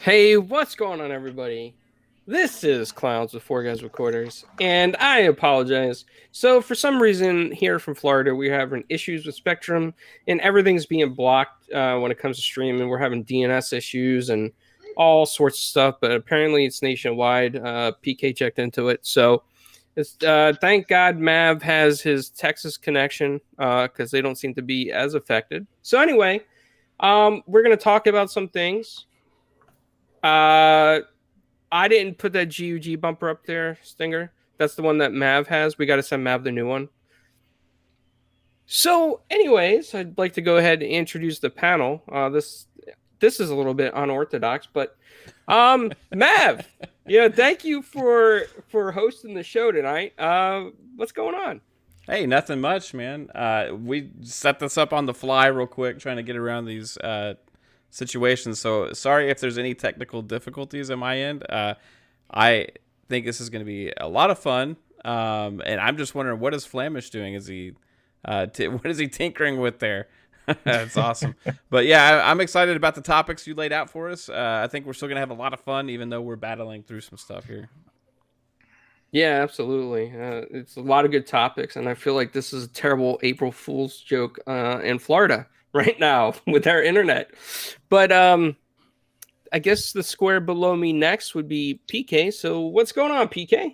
Hey, what's going on, everybody? This is Clowns with Four Guys Recorders, and I apologize. So, for some reason, here from Florida, we're having issues with Spectrum, and everything's being blocked when it comes to streaming. We're having DNS issues and all sorts of stuff, but apparently it's nationwide. PK checked into it, so thank God Mav has his Texas connection because they don't seem to be as affected. So, anyway, we're going to talk about some things. Uh, I didn't put that GUG bumper up there, Stinger. That's the one that Mav has. We got to send Mav the new one. So, anyways, I'd like to go ahead and introduce the panel. This is a little bit unorthodox, but Mav, yeah, thank you for hosting the show tonight. What's going on? Hey, nothing much, man. We set this up on the fly real quick, trying to get around these situations. So sorry if there's any technical difficulties on my end. I think this is going to be a lot of fun, and I'm just wondering, what is Flamish doing? Is he what is he tinkering with there? That's awesome. But yeah, I'm excited about the topics you laid out for us. I think we're still going to have a lot of fun, even though we're battling through some stuff here. Yeah, absolutely. It's a lot of good topics, and I feel like this is a terrible April Fool's joke in Florida right now with our internet. But I guess the square below me next would be PK. So what's going on, PK?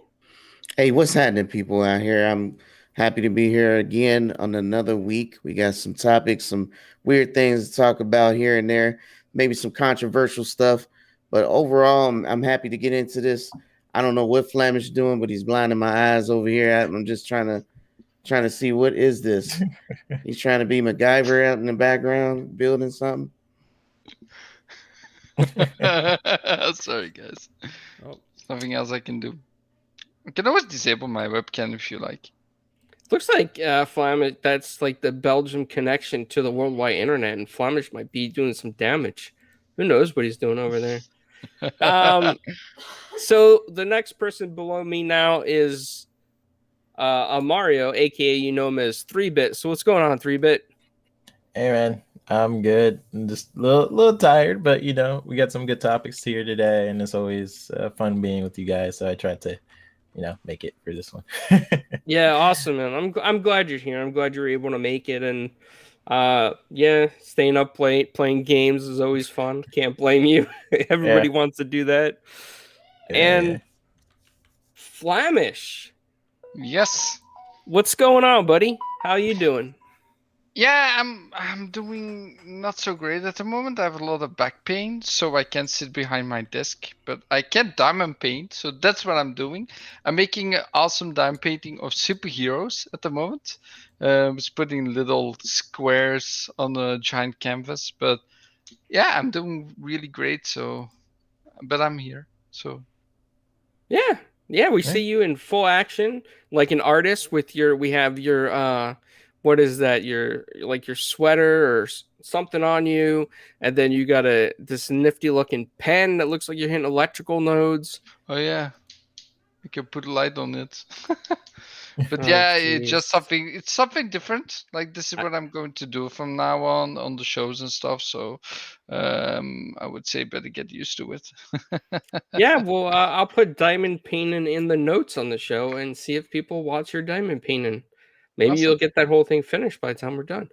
Hey, what's happening, people out here? I'm happy to be here again on another week. We got some topics, some weird things to talk about here and there, maybe some controversial stuff. But overall, I'm happy to get into this. I don't know what Flamish is doing, but he's blinding my eyes over here. I'm just trying to see what is this. He's trying to be MacGyver out in the background, building something. Sorry, guys. Oh. Nothing else I can do. I can always disable my webcam if you like. Looks like Flamish, that's like the Belgium connection to the worldwide internet, and Flamish might be doing some damage. Who knows what he's doing over there? So the next person below me now is Mario, aka you know him as 3-Bit. So what's going on, 3-Bit? Hey man, I'm good. I'm just a little tired, but we got some good topics here today, and it's always fun being with you guys. So I tried to, make it for this one. Yeah, awesome, man. I'm glad you're here. I'm glad you're able to make it, and yeah, staying up late playing games is always fun. Can't blame you. Everybody wants to do that. And Flamish. Yes. What's going on, buddy? How you doing? Yeah, I'm doing not so great at the moment. I have a lot of back pain, so I can't sit behind my desk. But I can diamond paint, so that's what I'm doing. I'm making an awesome diamond painting of superheroes at the moment. Just putting little squares on a giant canvas. But yeah, I'm doing really great. But I'm here. So Yeah, we see you in full action, like an artist with we have your what is that? Your sweater or something on you, and then you got this nifty looking pen that looks like you're hitting electrical nodes. Oh yeah, I can put a light on it. But yeah, it's just something. It's something different. Like this is what I'm going to do from now on the shows and stuff. So, I would say better get used to it. Yeah, well, I'll put diamond painting in the notes on the show and see if people watch your diamond painting. Maybe Awesome. you'll get that whole thing finished by the time we're done.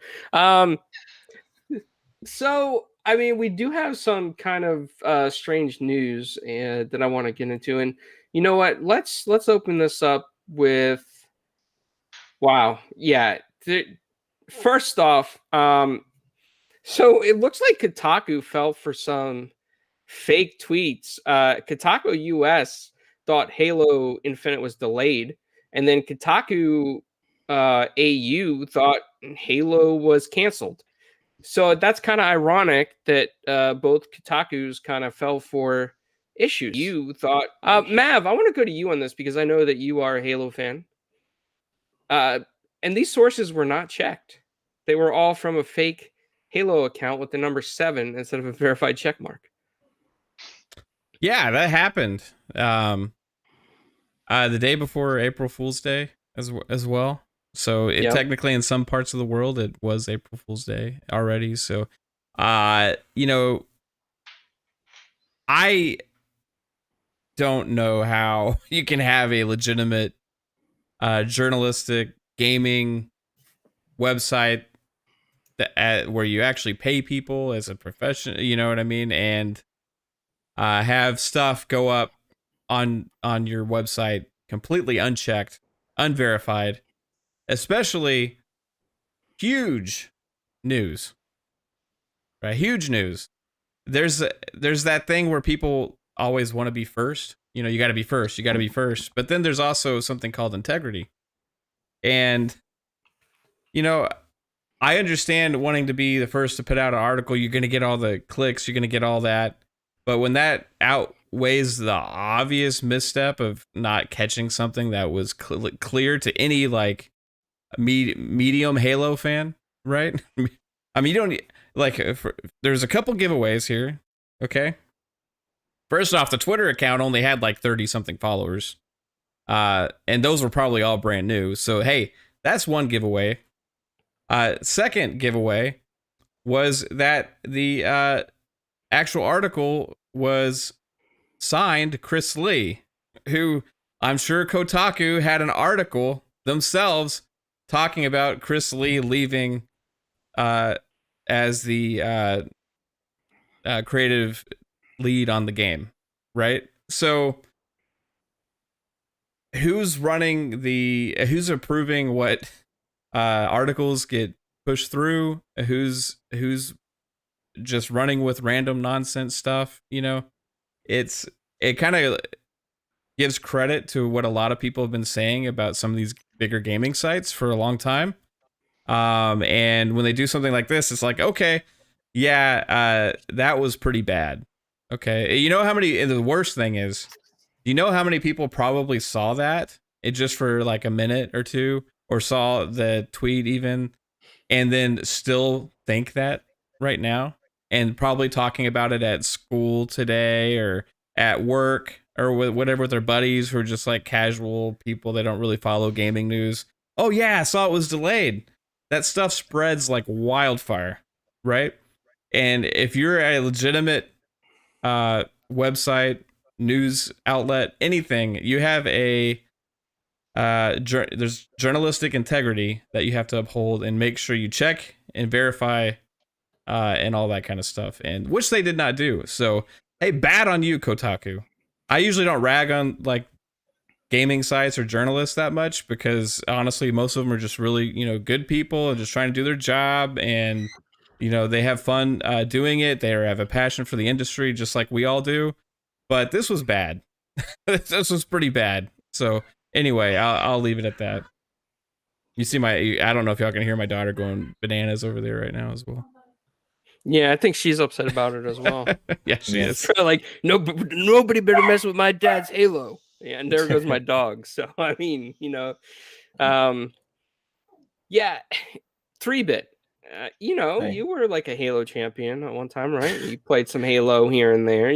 So I mean, we do have some kind of strange news that I want to get into, and you know what? Let's open this up with. Wow, yeah. First off, so it looks like Kotaku fell for some fake tweets. Kotaku US thought Halo Infinite was delayed, and then Kotaku AU thought Halo was canceled. So that's kind of ironic that both Kotakus kind of fell for issues. You thought, Mav, I want to go to you on this because I know that you are a Halo fan. And these sources were not checked. They were all from a fake Halo account with the number 7 instead of a verified check mark. Yeah, that happened. The day before April Fool's Day as well. So technically in some parts of the world it was April Fool's Day already. So I don't know how you can have a legitimate journalistic gaming website that where you actually pay people as a profession, you know what I mean, and have stuff go up on your website completely unchecked, unverified, especially huge news, right? Huge news. There's that thing where people always want to be first. You know, you got to be first. You got to be first. But then there's also something called integrity. And, you know, I understand wanting to be the first to put out an article. You're going to get all the clicks. You're going to get all that. But when that outweighs the obvious misstep of not catching something that was clear to any like medium Halo fan, right? I mean, you don't like. There's a couple giveaways here. Okay. First off, the Twitter account only had like 30 something followers, and those were probably all brand new. So hey, that's one giveaway. Second giveaway was that the actual article was signed Chris Lee, who I'm sure Kotaku had an article themselves talking about Chris Lee leaving as the creative lead on the game, right? So who's approving what articles get pushed through? Who's just running with random nonsense stuff? You know, it kind of gives credit to what a lot of people have been saying about some of these bigger gaming sites for a long time. And when they do something like this, it's like, okay, yeah, that was pretty bad. Okay. You know how many, and the worst thing is, you know how many people probably saw that it just for like a minute or two, or saw the tweet even, and then still think that right now, and probably talking about it at school today or at work or whatever with their buddies who are just like casual people that don't really follow gaming news. Oh yeah, I saw it was delayed. That stuff spreads like wildfire, right? And if you're a legitimate website, news outlet, anything, you have a there's journalistic integrity that you have to uphold and make sure you check and verify and all that kind of stuff, and which they did not do. So hey, bad on you, Kotaku. I usually don't rag on like gaming sites or journalists that much, because honestly most of them are just really, you know, good people and just trying to do their job, and you know, they have fun doing it. They have a passion for the industry just like we all do. But this was bad. This was pretty bad. So anyway, I'll leave it at that. You see I don't know if y'all can hear my daughter going bananas over there right now as well. Yeah, I think she's upset about it as well. Yeah, she is. Like, nobody better mess with my dad's Halo. Yeah, and there goes my dog. So I mean, you know, yeah, 3-bit. You know, Hey. you were like a Halo champion at one time, right? You played some Halo here and there.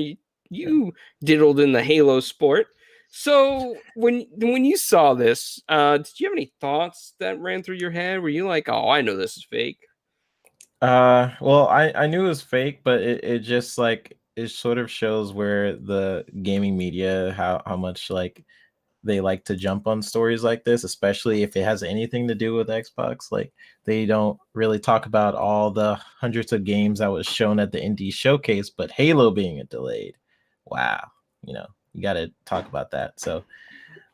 You diddled in the Halo sport. So when you saw this, did you have any thoughts that ran through your head? Were you like, oh, I know this is fake? Well, I knew it was fake, but it just like it sort of shows where the gaming media, how much like they like to jump on stories like this, especially if it has anything to do with Xbox. Like they don't really talk about all the hundreds of games that was shown at the indie showcase, but Halo being delayed. Wow, you know, you got to talk about that. So,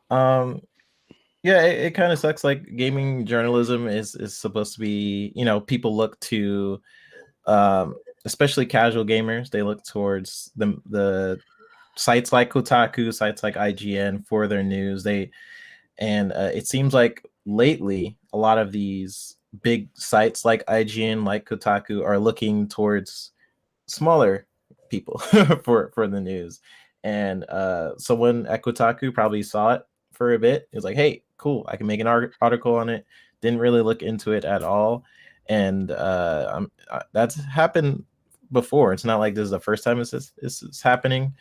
yeah, it kind of sucks. Like gaming journalism is supposed to be, you know, people look to, especially casual gamers, they look towards the sites like Kotaku, sites like IGN for their news. It seems like lately a lot of these big sites like IGN, like Kotaku, are looking towards smaller people for the news. And someone at Kotaku probably saw it for a bit. It was like, hey, cool, I can make an article on it. Didn't really look into it at all. And that's happened before. It's not like this is the first time it's happening.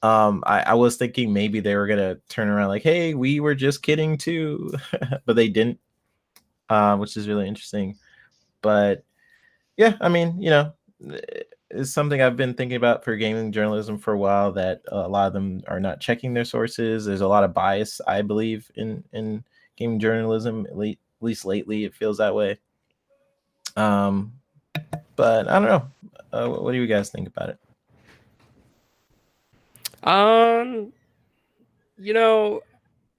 I was thinking maybe they were gonna turn around like, hey, we were just kidding too, but they didn't, which is really interesting. But yeah, I mean, you know, is something I've been thinking about for gaming journalism for a while, that a lot of them are not checking their sources. There's a lot of bias, I believe, in gaming journalism. At least lately, it feels that way. But I don't know. What do you guys think about it? You know,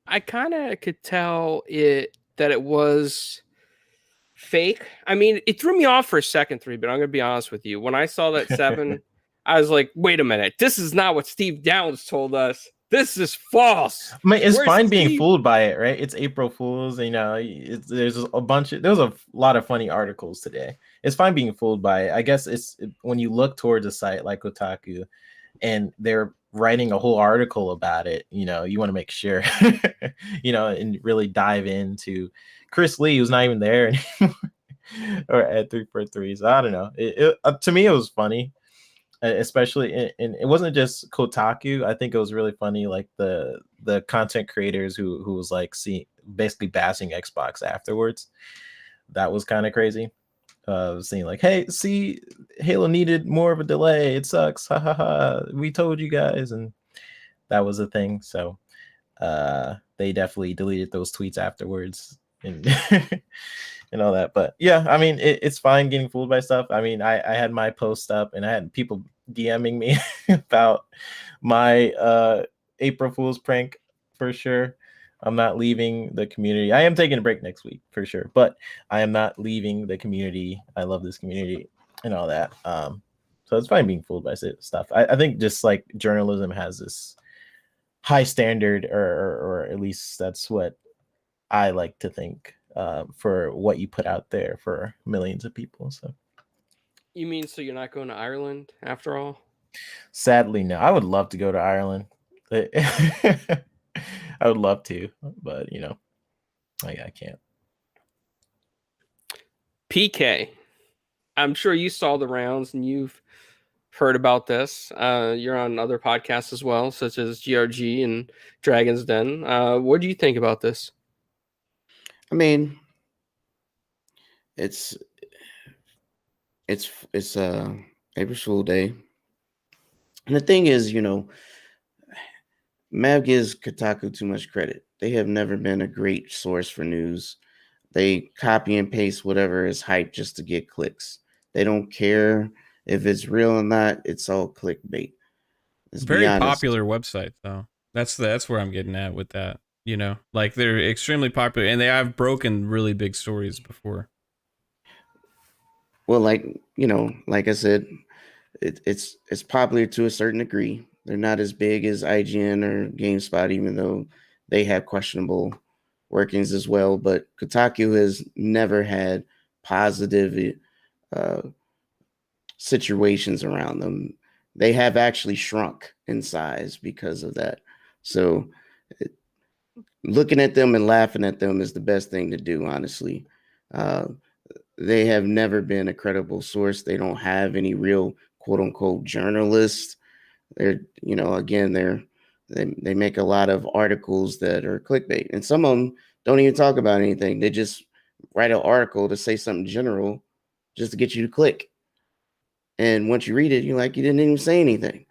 I kind of could tell that it was fake. I mean, it threw me off for a second, but I'm gonna be honest with you. When I saw that 7, I was like, wait a minute, this is not what Steve Downs told us. This is false. I mean, it's Where's fine being Steve? fooled by it, right? It's April Fools. There's a lot of funny articles today. It's fine being fooled by it. I guess when you look towards a site like Kotaku and they're writing a whole article about it, you want to make sure, and really dive into Chris Lee, who's not even there anymore, or at 343. So I don't know. To me, it was funny. Especially and it wasn't just Kotaku. I think it was really funny, like the content creators who was like basically bashing Xbox afterwards. That was kind of crazy. Seeing like, hey, see, Halo needed more of a delay. It sucks. Ha ha ha. We told you guys, and that was a thing. So they definitely deleted those tweets afterwards and and all that. But yeah, I mean, it's fine getting fooled by stuff. I mean, I had my post up and I had people DMing me about my April Fool's prank for sure. I'm not leaving the community. I am taking a break next week for sure, but I am not leaving the community. I love this community and all that. So it's fine being fooled by stuff. I think just like journalism has this high standard, or at least that's what I like to think, for what you put out there for millions of people. So You mean so you're not going to Ireland after all? sadly, no. I would love to go to Ireland. I would love to, but I can't. PK, I'm sure you saw the rounds and you've heard about this. You're on other podcasts as well, such as GRG and Dragon's Den. What do you think about this? I mean, it's April Fool Day, and the thing is, Mav gives Kotaku too much credit. They have never been a great source for news. They copy and paste whatever is hyped just to get clicks. They don't care if it's real or not. It's all clickbait. Let's Very be honest. popular website though. That's where I'm getting at with that. Like they're extremely popular and they have broken really big stories before. Well, like I said, it's popular to a certain degree. They're not as big as IGN or GameSpot, even though they have questionable workings as well. But Kotaku has never had positive situations around them. They have actually shrunk in size because of that. So looking at them and laughing at them is the best thing to do, honestly. They have never been a credible source. They don't have any real quote unquote journalists. They're, they make a lot of articles that are clickbait, and some of them don't even talk about anything. They just write an article to say something general just to get you to click. And once you read it, you're like, you didn't even say anything.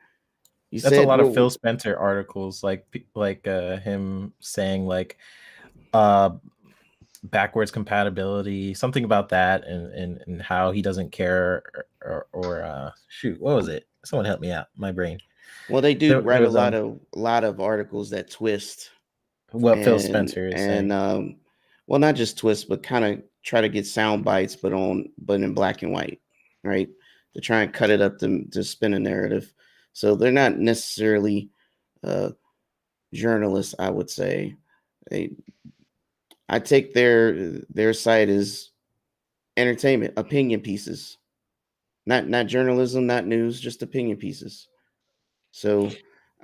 That's a lot of Phil Spencer articles, like him saying like backwards compatibility, something about that, and how he doesn't care, or shoot, what was it? Someone help me out, my brain. Well, they do write a lot of articles that twist what Phil Spencer is saying. Well, not just twist, but kind of try to get sound bites, but in black and white, right? To try and cut it up to spin a narrative. So they're not necessarily journalists, I would say. I take their site as entertainment, opinion pieces, not journalism, not news, just opinion pieces. So,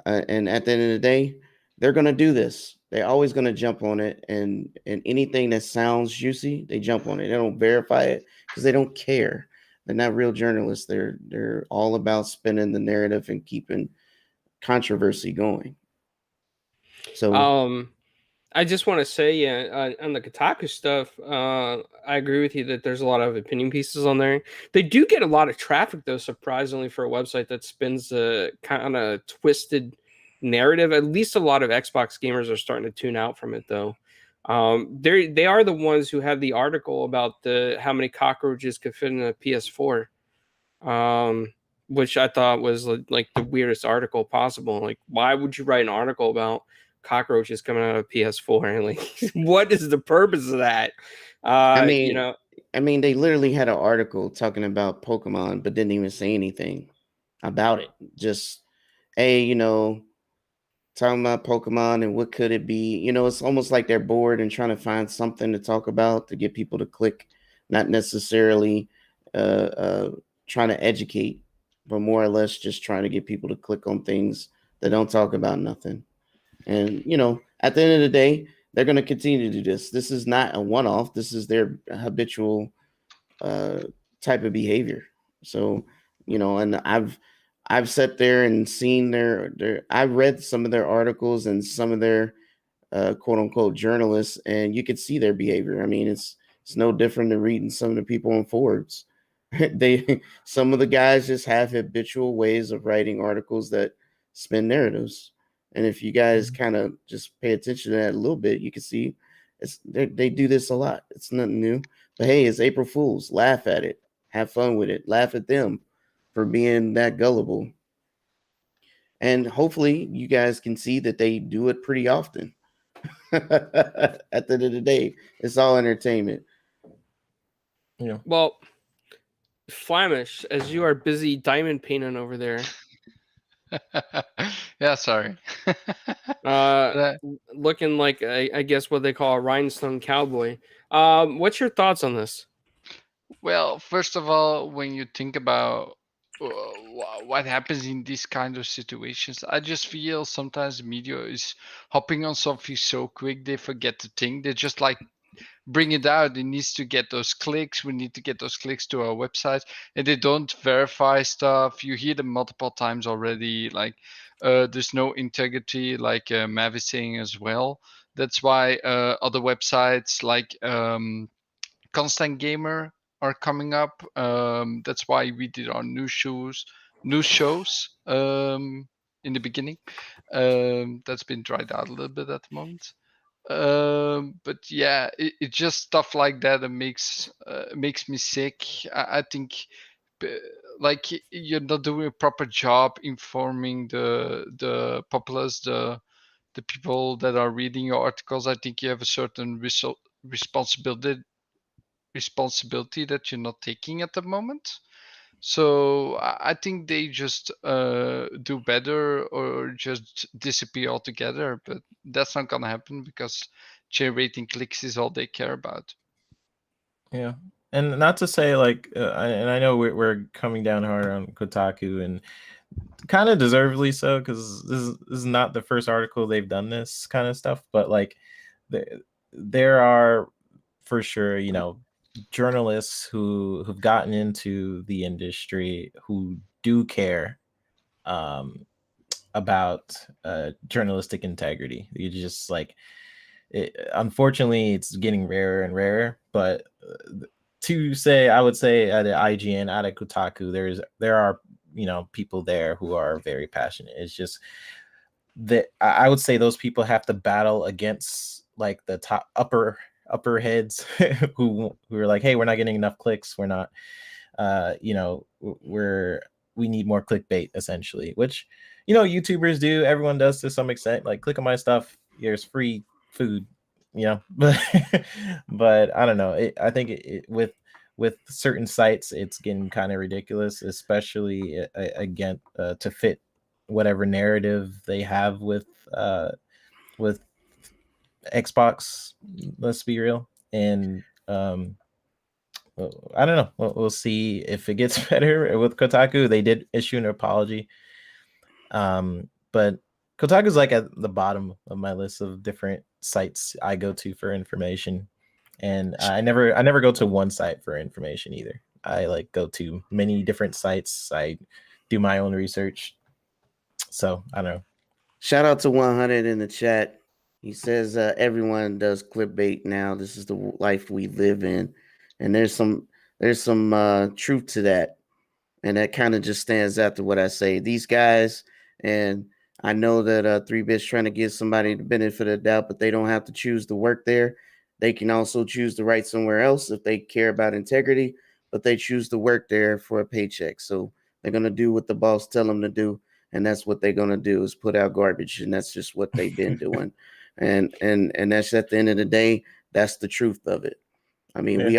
and at the end of the day, they're gonna do this. They're always gonna jump on it, and anything that sounds juicy, they jump on it. They don't verify it because they don't care. They're not real journalists. They're all about spinning the narrative and keeping controversy going. So, I just want to say, yeah, on the Kotaku stuff, I agree with you that there's a lot of opinion pieces on there. They do get a lot of traffic, though, surprisingly, for a website that spins a kind of twisted narrative. At least a lot of Xbox gamers are starting to tune out from it, though. They are the ones who had the article about the how many cockroaches could fit in a PS4, which I thought was like the weirdest article possible. Like, why would you write an article about cockroaches coming out of PS4? And like, what is the purpose of that? I You mean, know, they literally had an article talking about Pokemon, but didn't even say anything about it. Just, hey, talking about Pokemon and what could it be. It's almost like they're bored and trying to find something to talk about to get people to click, not necessarily trying to educate, but more or less just trying to get people to click on things that don't talk about nothing. And, at the end of the day, they're going to continue to do this. This is not a one-off. This is their habitual type of behavior. So, and I've sat there and seen I've read some of their articles and some of their quote unquote journalists, and you could see their behavior. I mean, it's no different than reading some of the people on Forbes. Some of the guys just have habitual ways of writing articles that spin narratives. And if you guys kind of just pay attention to that a little bit, you can see they do this a lot. It's nothing new. But hey, it's April Fools. Laugh at it. Have fun with it. Laugh at them for being that gullible. And hopefully you guys can see that they do it pretty often. At the end of the day, it's all entertainment. Yeah. well, Flamish, as you are busy diamond painting over there, Yeah, sorry. looking like I guess what they call a rhinestone cowboy. What's your thoughts on this? Well, first of all, when you think about what happens in these kind of situations, I just feel sometimes media is hopping on something so quick they forget to think. They just like bring it out. It needs to get those clicks. We need to get those clicks to our website, and they don't verify stuff. You hear them multiple times already. Like there's no integrity, like Mav is saying as well. That's why other websites like Constant Gamer are coming up. That's why we did our news shows in the beginning. That's been dried out a little bit at the moment. But yeah, it's just stuff like that that makes me sick. I think like you're not doing a proper job informing the populace, the people that are reading your articles. I think you have a certain responsibility that you're not taking at the moment. So I think they just do better or just disappear altogether. But that's not gonna happen because generating clicks is all they care about. Yeah, and not to say like, and I know we're coming down hard on Kotaku, and kind of deservedly so, because this is not the first article they've done this kind of stuff. But like, there are for sure, journalists who've gotten into the industry who do care about journalistic integrity. You just like, unfortunately, it's getting rarer and rarer. But I would say at IGN, at Kotaku, there are people there who are very passionate. It's just that I would say those people have to battle against like the top upper heads who are like, hey, we're not getting enough clicks. We're not, we need more clickbait, essentially, which, YouTubers do. Everyone does to some extent. Like, click on my stuff. Here's free food, but but I don't know. I think with certain sites, it's getting kind of ridiculous, especially again to fit whatever narrative they have with Xbox. Let's be real. And I don't know. We'll see if it gets better with Kotaku. They did issue an apology, but Kotaku is like at the bottom of my list of different sites I go to for information, and I never go to one site for information either. I like go to many different sites. I do my own research. So I don't know. Shout out to 100 in the chat. He says everyone does clickbait now. This is the life we live in, and there's some truth to that, and that kind of just stands out to what I say. These guys, and I know that 3-Bit's trying to give somebody the benefit of the doubt, but they don't have to choose to work there. They can also choose to write somewhere else if they care about integrity, but they choose to work there for a paycheck. So they're gonna do what the boss tell them to do, and that's what they're gonna do is put out garbage, and that's just what they've been doing. And that's at the end of the day, that's the truth of it. I mean, we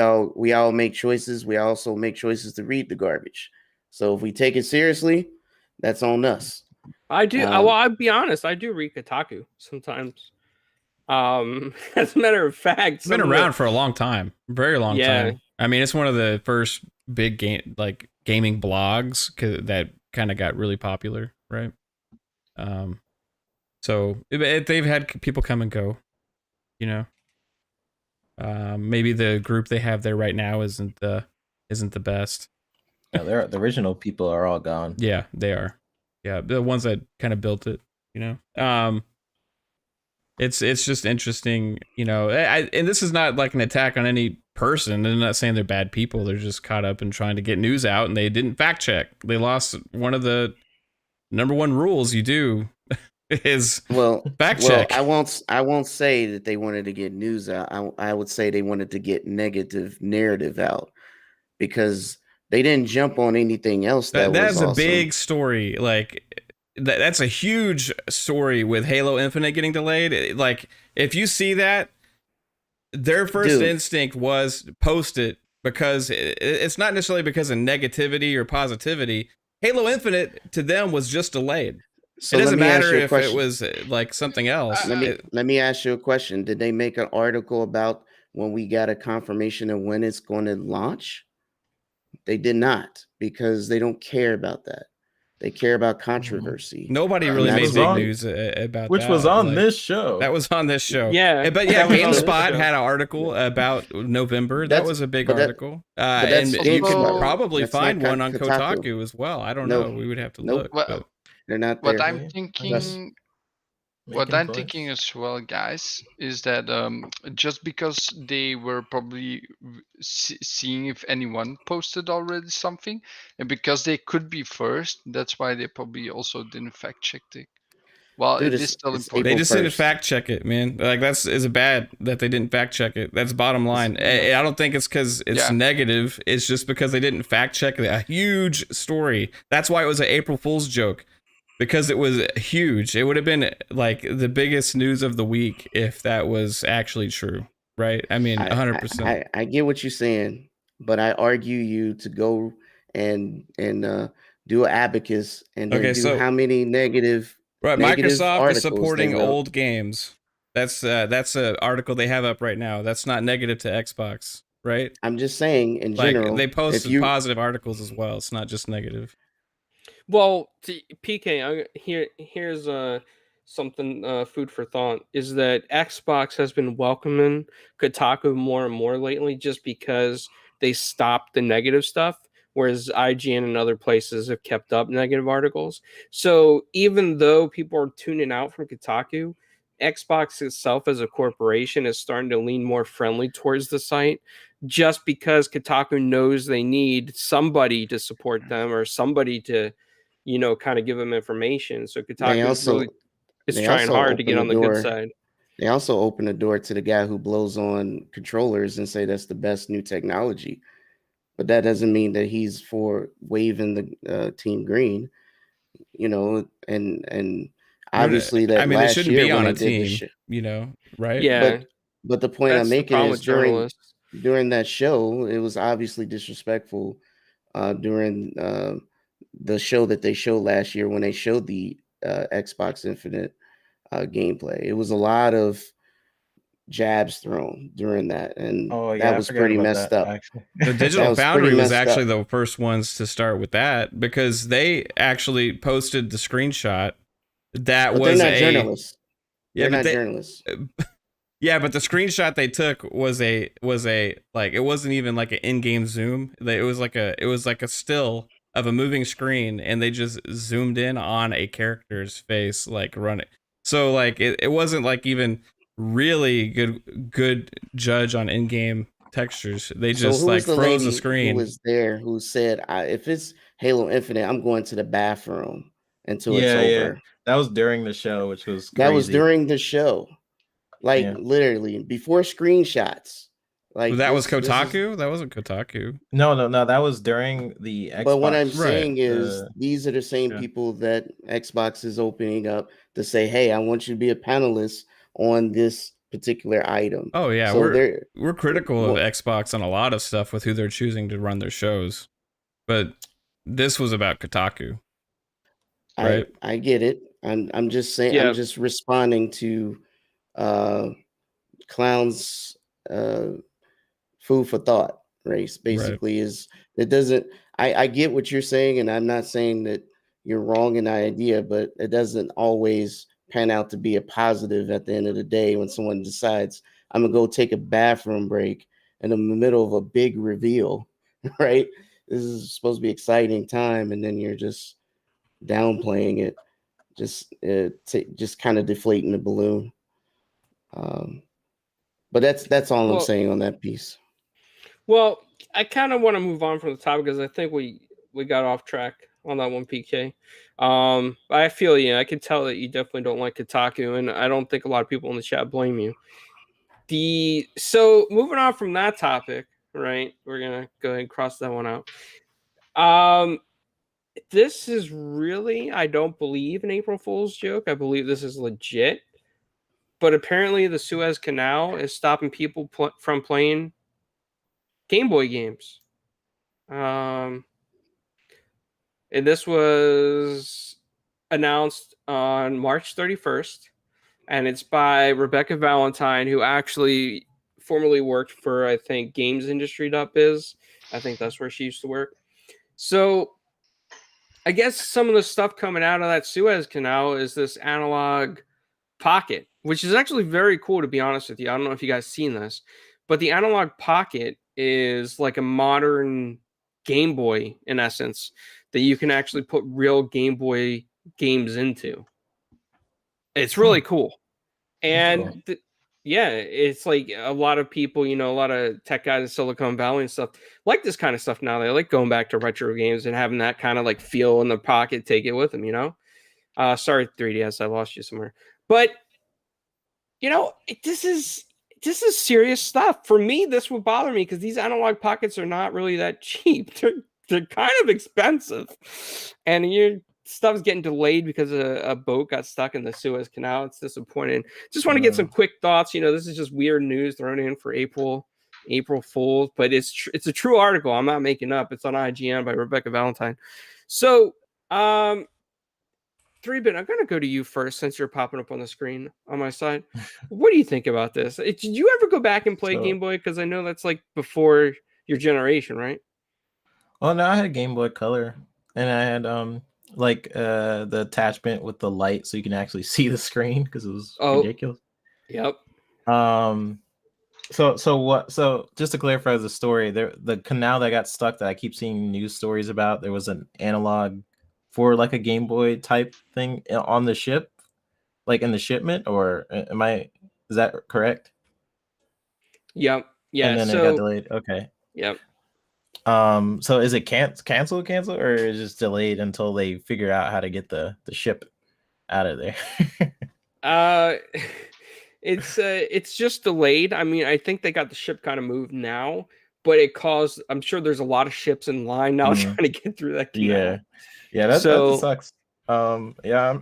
all make choices. We also make choices to read the garbage. So if we take it seriously, that's on us. I do. Well, I'll be honest. I do read Kotaku sometimes. As a matter of fact, It's been around for a long time, very long Yeah. time. I mean, it's one of the first big gaming blogs that kind of got really popular, right? So they've had people come and go, you know. Maybe the group they have there right now isn't the best. Yeah, the original people are all gone. Yeah, they are. Yeah, the ones that kind of built it, you know. It's just interesting, you know. And this is not like an attack on any person. I'm not saying they're bad people. They're just caught up in trying to get news out, and they didn't fact check. They lost one of the number one rules you do is fact check. I won't say that they wanted to get news out. I would say they wanted to get negative narrative out because they didn't jump on anything else that was that's awesome. A big story. Like that's a huge story with Halo Infinite getting delayed. Like if you see that, their first instinct was post it because it's not necessarily because of negativity or positivity. Halo Infinite to them was just delayed. So it doesn't matter if it was like something else. Let me ask you a question. Did they make an article about when we got a confirmation of when it's going to launch? They did not, because they don't care about that. They care about controversy. Nobody really made big news about which that. was on this show. That was on this show. Yeah. But yeah, GameSpot had an article about November. That was a big article. And you can probably find one on Kotaku as well. I don't know. We would have to look. They're not there. What I'm thinking... What I'm thinking as well, guys, is that just because they were probably seeing if anyone posted already something, and because they could be first, that's why they probably also didn't fact check it. Well, it is still important. They just didn't fact check it, man. Like is bad that they didn't fact check it. That's bottom line. I don't think it's because it's negative. It's just because they didn't fact check it. A huge story. That's why it was an April Fool's joke. Because it was huge. It would have been like the biggest news of the week if that was actually true, right? I mean, 100%. I get what you're saying, but I argue you to go and do an abacus and then do how many negative. Right, negative Microsoft is supporting old games. That's an article they have up right now. That's not negative to Xbox, right? I'm just saying in general. They posted positive articles as well. It's not just negative. Well, PK, here's something food for thought is that Xbox has been welcoming Kotaku more and more lately just because they stopped the negative stuff, whereas IGN and other places have kept up negative articles. So even though people are tuning out from Kotaku, Xbox itself as a corporation is starting to lean more friendly towards the site just because Kotaku knows they need somebody to support them or somebody to kind of give them information. So Kotaku is trying hard to get on the good side. They also open the door to the guy who blows on controllers and say that's the best new technology. But that doesn't mean that he's for waving the team green, and obviously that I mean, last it shouldn't year be on when a team, right? Yeah. But the point I'm making is during that show, it was obviously disrespectful during the show that they showed last year when they showed the Xbox Infinite gameplay. It was a lot of jabs thrown during that, and that was pretty messed up. Actually. The Digital Foundry was actually the first ones to start with that because they actually posted the screenshot that was they're not journalists. Yeah, they're not journalists. Yeah, but the screenshot they took was a like it wasn't even like an in-game zoom. It was like a still of a moving screen, and they just zoomed in on a character's face, like running. So like it wasn't like even really good judge on in-game textures. They So just who like was the froze the lady who screen. was there who said, if it's Halo Infinite, I'm going to the bathroom until it's Yeah, over? that was during the show, which was That was crazy. during the show, like Yeah. literally before screenshots. Like That was this is. Kotaku? That wasn't Kotaku. No, that was during the Xbox. But what I'm Right. saying is, these are the same yeah. people that Xbox is opening up to say, "Hey, I want you to be a panelist on this particular item." Oh yeah, So we're critical well, of Xbox on a lot of stuff with who they're choosing to run their shows. But this was about Kotaku. Right? I get it. I'm just saying. Yeah. I'm just responding to clowns. Food for thought. Race basically is it doesn't. I get what you're saying, and I'm not saying that you're wrong in the idea, but it doesn't always pan out to be a positive at the end of the day when someone decides I'm gonna go take a bathroom break in the middle of a big reveal, right? This is supposed to be exciting time, and then you're just downplaying it, just kind of deflating the balloon. But that's all I'm saying on that piece. Well, I kind of want to move on from the topic because I think we got off track on that one, PK. I feel you. I can tell that you definitely don't like Kotaku, and I don't think a lot of people in the chat blame you. So moving on from that topic, right? We're gonna go ahead and cross that one out. This is really, I don't believe an April Fool's joke. I believe this is legit. But apparently, the Suez Canal is stopping people from playing Game Boy games. And this was announced on March 31st, and it's by Rebecca Valentine, who actually formerly worked for, I think, GamesIndustry.biz. I think that's where she used to work. So I guess some of the stuff coming out of that Suez Canal is this analog pocket, which is actually very cool, to be honest with you. I don't know if you guys seen this, but the analog pocket is like a modern Game Boy in essence that you can actually put real Game Boy games into. It's really cool. And yeah, it's like a lot of people, a lot of tech guys in Silicon Valley and stuff like this kind of stuff now. They like going back to retro games and having that kind of like feel in the pocket, take it with them, Sorry, 3DS, I lost you somewhere. But this is serious stuff. For me, this would bother me because these analog pockets are not really that cheap. They're kind of expensive, and your stuff's getting delayed because a boat got stuck in the Suez Canal. It's disappointing. Just want to get some quick thoughts. This is just weird news thrown in for April Fools, but it's a true article. I'm not making up. It's on IGN by Rebecca Valentine. So, 3-Bit, I'm going to go to you first since you're popping up on the screen on my side. What do you think about this? Did you ever go back and play Game Boy? Because I know that's like before your generation, right? Oh, no, I had Game Boy Color, and I had the attachment with the light so you can actually see the screen because it was ridiculous. Yep. So just to clarify the story, the canal that got stuck that I keep seeing news stories about, there was an analog for like a Game Boy type thing on the ship, like in the shipment, or is that correct? Yep. Yeah. And then it got delayed. Okay. Yep. So is it cancel, or is it just delayed until they figure out how to get the ship out of there? It's just delayed. I mean, I think they got the ship kind of moved now, but I'm sure there's a lot of ships in line now trying to get through that canal. Yeah, that sucks. I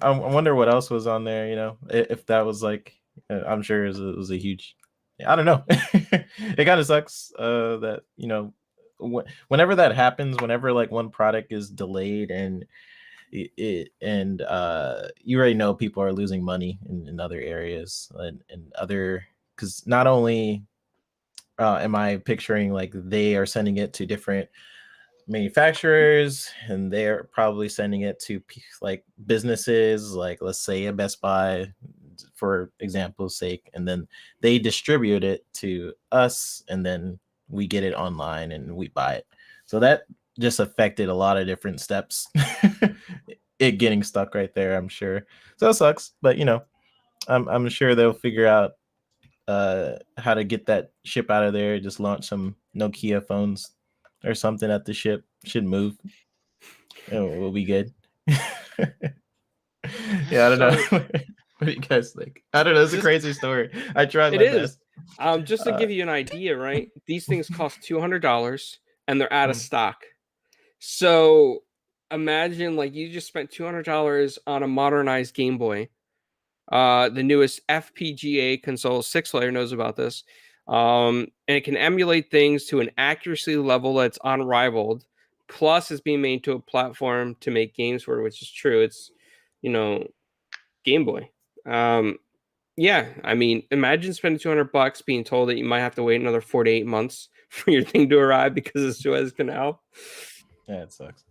wonder what else was on there. If that was like, I'm sure it was a huge. I don't know. It kind of sucks that whenever that happens, whenever like one product is delayed and you already know people are losing money in other areas and other, because not only am I picturing like they are sending it to different manufacturers and they're probably sending it to like businesses, like let's say a Best Buy for example's sake, and then they distribute it to us and then we get it online and we buy it. So that just affected a lot of different steps. It getting stuck right there, I'm sure. So it sucks, but I'm sure they'll figure out how to get that ship out of there. Just launch some Nokia phones or something at the ship. Should move. We'll be good. Yeah, I don't know. What do you guys think? I don't know. It's a crazy story. I tried It my is. best. Just to give you an idea, right? These things cost $200 and they're out of stock. So imagine like you just spent $200 on a modernized Game Boy. The newest FPGA console, 6-layer, knows about this. And it can emulate things to an accuracy level that's unrivaled. Plus, it's being made to a platform to make games for, which is true. It's, Game Boy. Yeah, I mean, imagine spending $200 being told that you might have to wait another 4 to 8 months for your thing to arrive because of Suez Canal. Yeah, it sucks.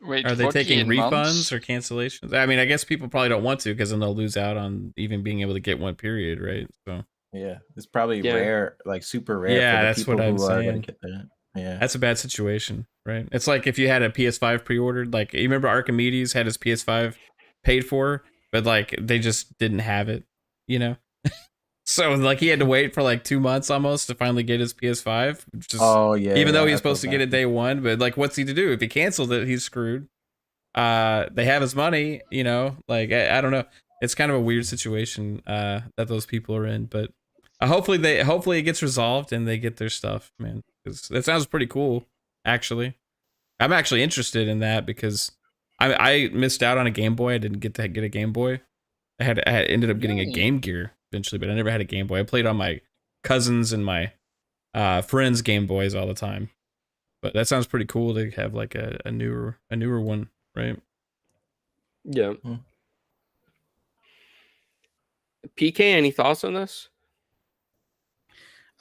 Wait, Are they taking 48 refunds months? or cancellations? I mean, I guess people probably don't want to because then they'll lose out on even being able to get one period, right? So Yeah, it's probably Yeah. rare, like super rare Yeah, for the that's people what I'm who are going saying. to get that. Yeah, That's a bad situation, right? It's like if you had a PS5 pre-ordered, like you remember Archimedes had his PS5 paid for, but like they just didn't have it, you know? So like he had to wait for like 2 months almost to finally get his PS5. Just oh yeah, even though yeah, he's I felt supposed to get it bad. day one, but like what's he to do? If he canceled it, he's screwed. They have his money, you know, like I don't know. It's kind of a weird situation that those people are in, but hopefully it gets resolved and they get their stuff, man. Because that sounds pretty cool, actually. I'm actually interested in that because I missed out on a Game Boy. I didn't get to get a Game Boy. I ended up getting a Game Gear eventually, but I never had a Game Boy. I played on my cousins and my friends' Game Boys all the time. But that sounds pretty cool to have like a newer one, right? Yeah. Hmm. PK, any thoughts on this?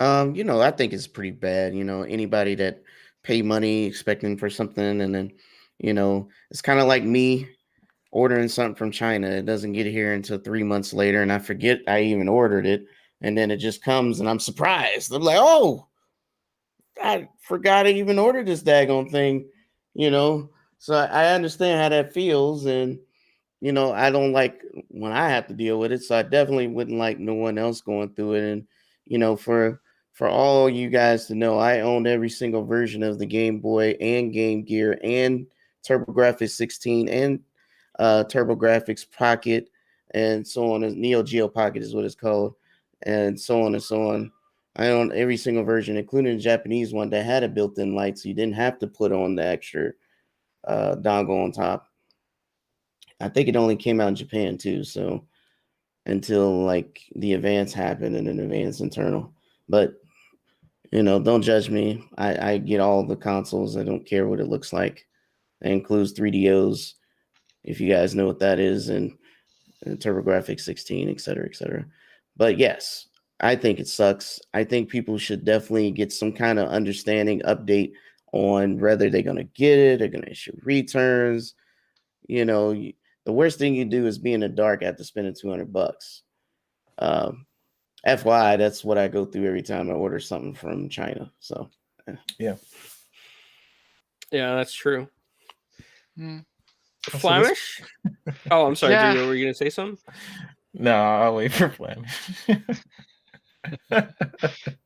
I think it's pretty bad. Anybody that pay money expecting for something, and then, it's kind of like me ordering something from China. It doesn't get here until 3 months later, and I forget I even ordered it, and then it just comes, and I'm surprised. I'm like, oh, I forgot I even ordered this daggone thing, you know. So I understand how that feels, and I don't like when I have to deal with it. So I definitely wouldn't like no one else going through it. And for all you guys to know, I owned every single version of the Game Boy and Game Gear and TurboGrafx 16 and TurboGrafx Pocket and so on. As Neo Geo Pocket is what it's called, and so on and so on. I owned every single version, including the Japanese one that had a built-in light, so you didn't have to put on the extra dongle on top. I think it only came out in Japan too, so until like the advance happened and an advance internal. But don't judge me. I get all the consoles. I don't care what it looks like. That includes 3DOs, if you guys know what that is, and TurboGrafx 16, et cetera, et cetera. But yes, I think it sucks. I think people should definitely get some kind of understanding update on whether they're going to get it, they're going to issue returns. The worst thing you do is be in the dark after spending $200. FYI, that's what I go through every time I order something from China. So, Yeah. Yeah, that's true. Hmm. Flamish? Oh, I'm sorry. Yeah. Drew, were you going to say something? No, I'll wait for Flame.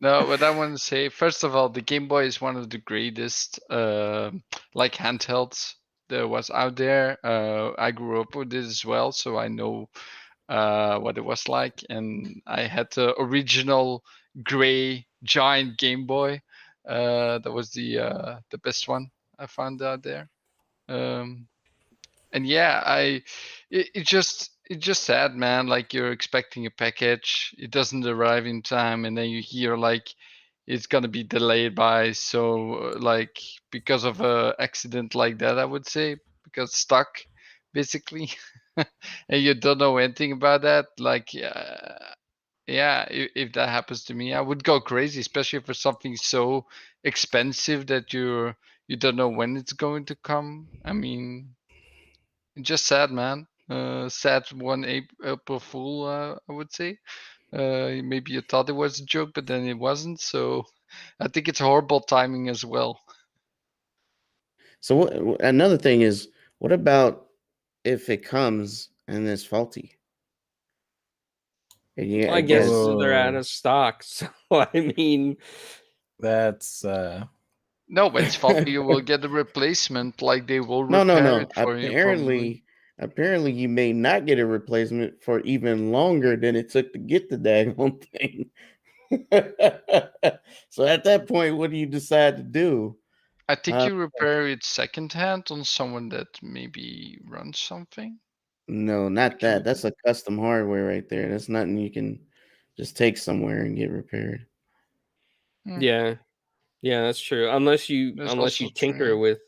No, what I want to say, first of all, the Game Boy is one of the greatest like handhelds there was out there. I grew up with it as well, so I know what it was like. And I had the original gray giant Game Boy. That was the best one I found out there. And yeah, it's just sad, man. Like you're expecting a package, it doesn't arrive in time, and then you hear like it's gonna be delayed by like because of a accident like that, I would say, because stuck basically, and you don't know anything about that. Like yeah, if that happens to me, I would go crazy, especially for something so expensive that you don't know when it's going to come. I mean, just sad, man. Sad one April Fool, I would say. Maybe you thought it was a joke, but then it wasn't. So I think it's horrible timing as well. so another thing is, what about if it comes and it's faulty? Yeah, I guess guess. they're out of stock. So I mean, That's No, when it's faulty, you will get a replacement. Like they will No, no, repair no. it for you. Probably. Apparently, you may not get a replacement for even longer than it took to get the daggone thing. So at that point, what do you decide to do? I think you repair it secondhand on someone that maybe runs something. No, not that. That's a custom hardware right there. That's nothing you can just take somewhere and get repaired. yeah, that's true. Unless you That's also tinker true. with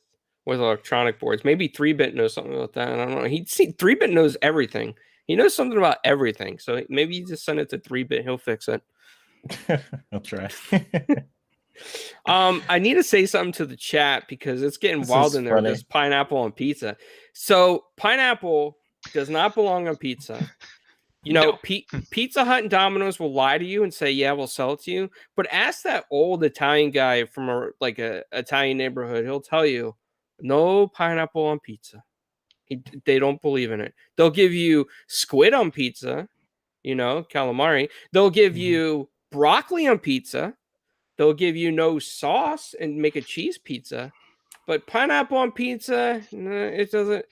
electronic boards. Maybe 3-bit knows something about that. I don't know. 3-bit knows everything. He knows something about everything. So maybe you just send it to 3-bit. He'll fix it. I'll try. I need to say something to the chat because it's getting This wild is in there. funny. This pineapple on pizza. So pineapple does not belong on pizza. You know, Pizza Hut and Domino's will lie to you and say, "Yeah, we'll sell it to you." But ask that old Italian guy from a Italian neighborhood; he'll tell you, "No pineapple on pizza." They don't believe in it. They'll give you squid on pizza, you know, calamari. They'll give you broccoli on pizza. They'll give you no sauce and make a cheese pizza. But pineapple on pizza, it doesn't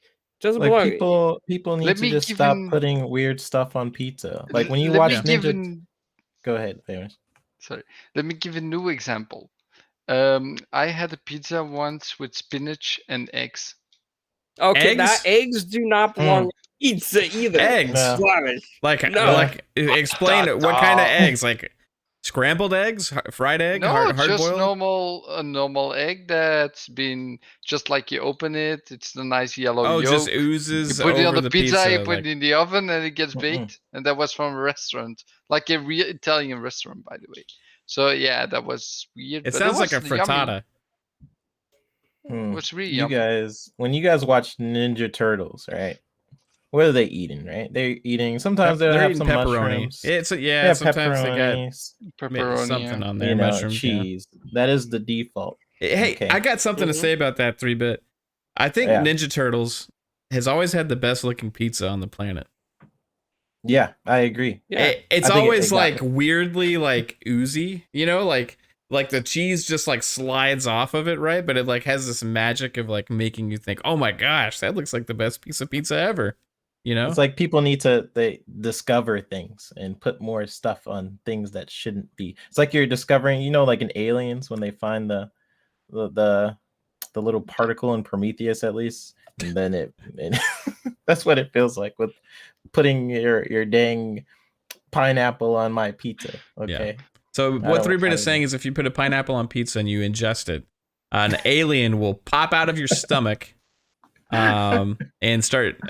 Like belong. people need Let to me just give stop an- putting weird stuff on pizza. Like when you Let watch me give Ninja. Go ahead, Famous. Sorry. Let me give a new example. I had a pizza once with spinach and eggs. Okay, Eggs? that eggs do not belong on pizza either. Eggs? No. Slavish. Like, No. like, explain Da, what kind of da. eggs? Like scrambled eggs, fried egg, No, hard just boiled. a normal egg that's been just like you open it. It's the nice yellow Oh, yolk. just You oozes put it on over the the pizza, you pizza. put Like, it in the oven, and it gets Mm-mm. baked. And that was from a restaurant, like a real Italian restaurant, by the way. So yeah, that was weird. it but sounds like a was yummy. frittata. It was really You yummy. guys, when you guys watch Ninja Turtles, right? What are they eating, right? They're eating. Sometimes they'll They're have eating some pepperoni. mushrooms. It's They yeah. have Sometimes they got pepperoni, something on there. you know, Mushrooms, yeah. cheese. That is the default. Hey, Okay. I got something to say about that 3-bit. I think Yeah. Ninja Turtles has always had the best looking pizza on the planet. Yeah, I agree. Yeah. It's I think always it got like it. weirdly like oozy, you know, like the cheese just like slides off of it, right? But it like has this magic of like making you think, oh my gosh, that looks like the best piece of pizza ever. You know, It's like people need to they discover things and put more stuff on things that shouldn't be. It's like you're discovering, you know, like in Aliens when they find the little particle in Prometheus, at least, and then it that's what it feels like with putting your dang pineapple on my pizza. Okay. So what 3-bit is saying is if you put a pineapple on pizza and you ingest it, an alien will pop out of your stomach, and start.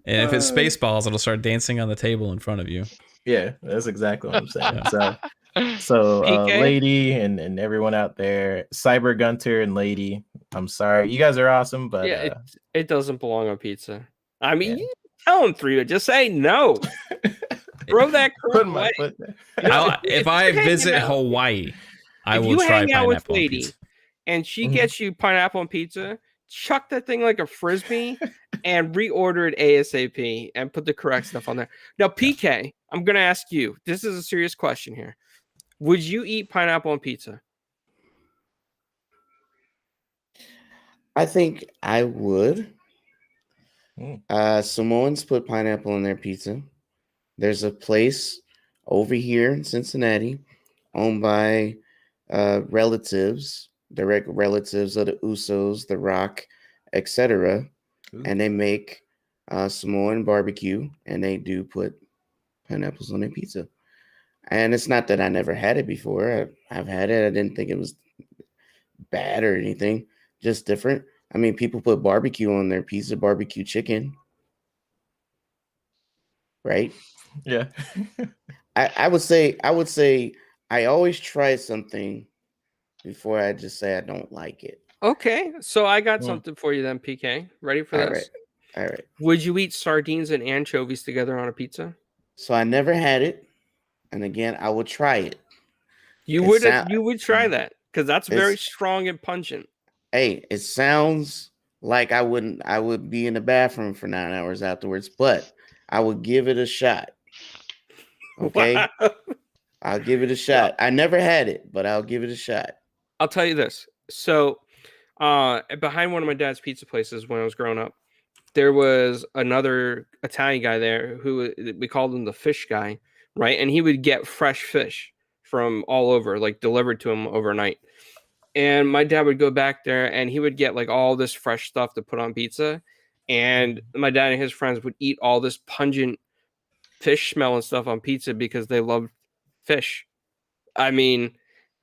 And if it's Spaceballs, it'll start dancing on the table in front of you. Yeah, that's exactly what I'm saying. Yeah. So PK? Lady and everyone out there, Cyber Gunter and Lady, I'm sorry, you guys are awesome, but Yeah, it doesn't belong on pizza. I mean, Yeah. you tell him 3-bit. Just say no. Throw that crap put my away. foot there. If I visit Hawaii, I will try hang out with pineapple on Lady pizza. and she Mhm. gets you pineapple on pizza, chuck that thing like a frisbee and reorder it ASAP and put the correct stuff on there. Now, PK, I'm going to ask you. This is a serious question here. Would you eat pineapple on pizza? I think I would. Mm. Samoans put pineapple on their pizza. There's a place over here in Cincinnati owned by relatives, direct relatives of the Usos, The Rock, etc. And they make Samoan barbecue, and they do put pineapples on their pizza. And it's not that I never had it before. I've had it. I didn't think it was bad or anything, just different. I mean, people put barbecue on their pizza, barbecue chicken, right? Yeah. I would say I always try something before I just say I don't like it. Okay, so I got Mm. something for you then, PK. Ready for All this? All right. Would you eat sardines and anchovies together on a pizza? So I never had it, and again, I would try it. You would try that because that's very strong and pungent. Hey, it sounds like I would be in the bathroom for 9 hours afterwards, but I would give it a shot. Okay, Wow. I'll give it a shot. I never had it, but I'll give it a shot. I'll tell you this. So, behind one of my dad's pizza places when I was growing up, there was another Italian guy there who we called him the fish guy, right? And he would get fresh fish from all over, like delivered to him overnight. And my dad would go back there and he would get like all this fresh stuff to put on pizza. And my dad and his friends would eat all this pungent fish smell and stuff on pizza because they loved fish. I mean,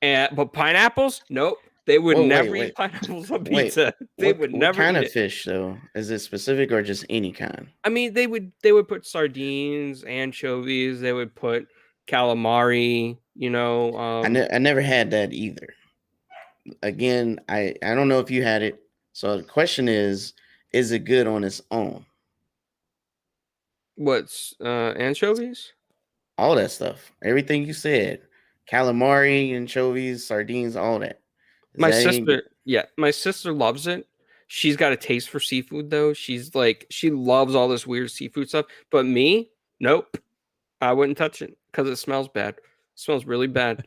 but pineapples? Nope. They would Oh, never wait. eat pineapples on Wait, pizza. They would what never kind eat of it. fish though? Is it specific or just any kind? I mean, they would put sardines, anchovies. They would put calamari. I never had that either. Again, I don't know if you had it. So the question is it good on its own? what's anchovies? All that stuff, everything you said, calamari, anchovies, sardines, all that. Is My that any- sister, yeah, my sister loves it. She's got a taste for seafood though. She's like, she loves all this weird seafood stuff. But me, nope, I wouldn't touch it because it smells bad. It smells really bad,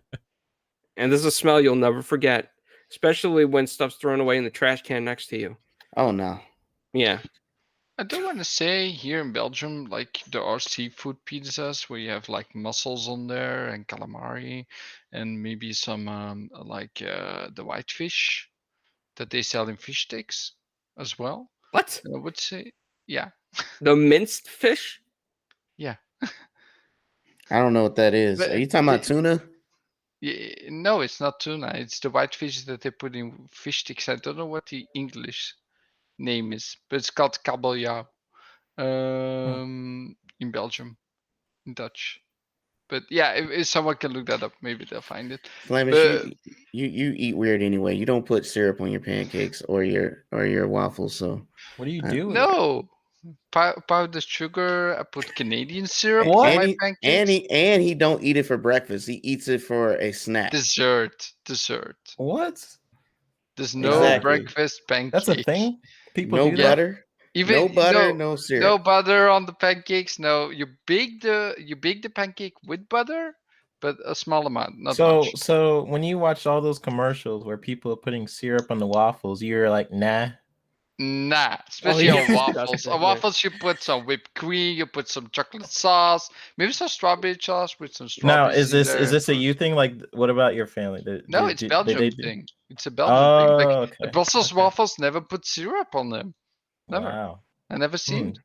and this is a smell you'll never forget, especially when stuff's thrown away in the trash can next to you. Oh no. Yeah, I do want to say here in Belgium, like there are seafood pizzas where you have like mussels on there and calamari, and maybe some the whitefish that they sell in fish sticks as well. what? And I would say, yeah, The minced fish? yeah. I don't know what that is. But Are you talking about tuna? No, it's not tuna. It's the whitefish that they put in fish sticks. I don't know what the English name is, but it's called kabeljauw in Belgium, in Dutch. But yeah, if someone can look that up, maybe they'll find it. Flemish, you eat weird anyway. You don't put syrup on your pancakes or your waffles. So What are you doing? No, powdered sugar. I put Canadian syrup What? on my and pancakes. he don't eat it for breakfast. He eats it for a snack. Dessert. What? There's no Exactly. breakfast pancake. That's a thing. People No do that. butter. Even No butter. No syrup. no butter on the pancakes. No, you bake the pancake with butter, but a small amount, not much. So when you watch all those commercials where people are putting syrup on the waffles, you're like, nah. Nah, especially yeah. on waffles. That's On it, waffles, you put some whipped cream, you put some chocolate sauce, maybe some strawberry sauce with some Now, strawberries. is this a you thing? Like, what about your family? No, it's Belgium they thing. It's a Belgium thing. Like Oh, the okay. Brussels Okay. waffles never put syrup on them. Never. Wow. I never seen.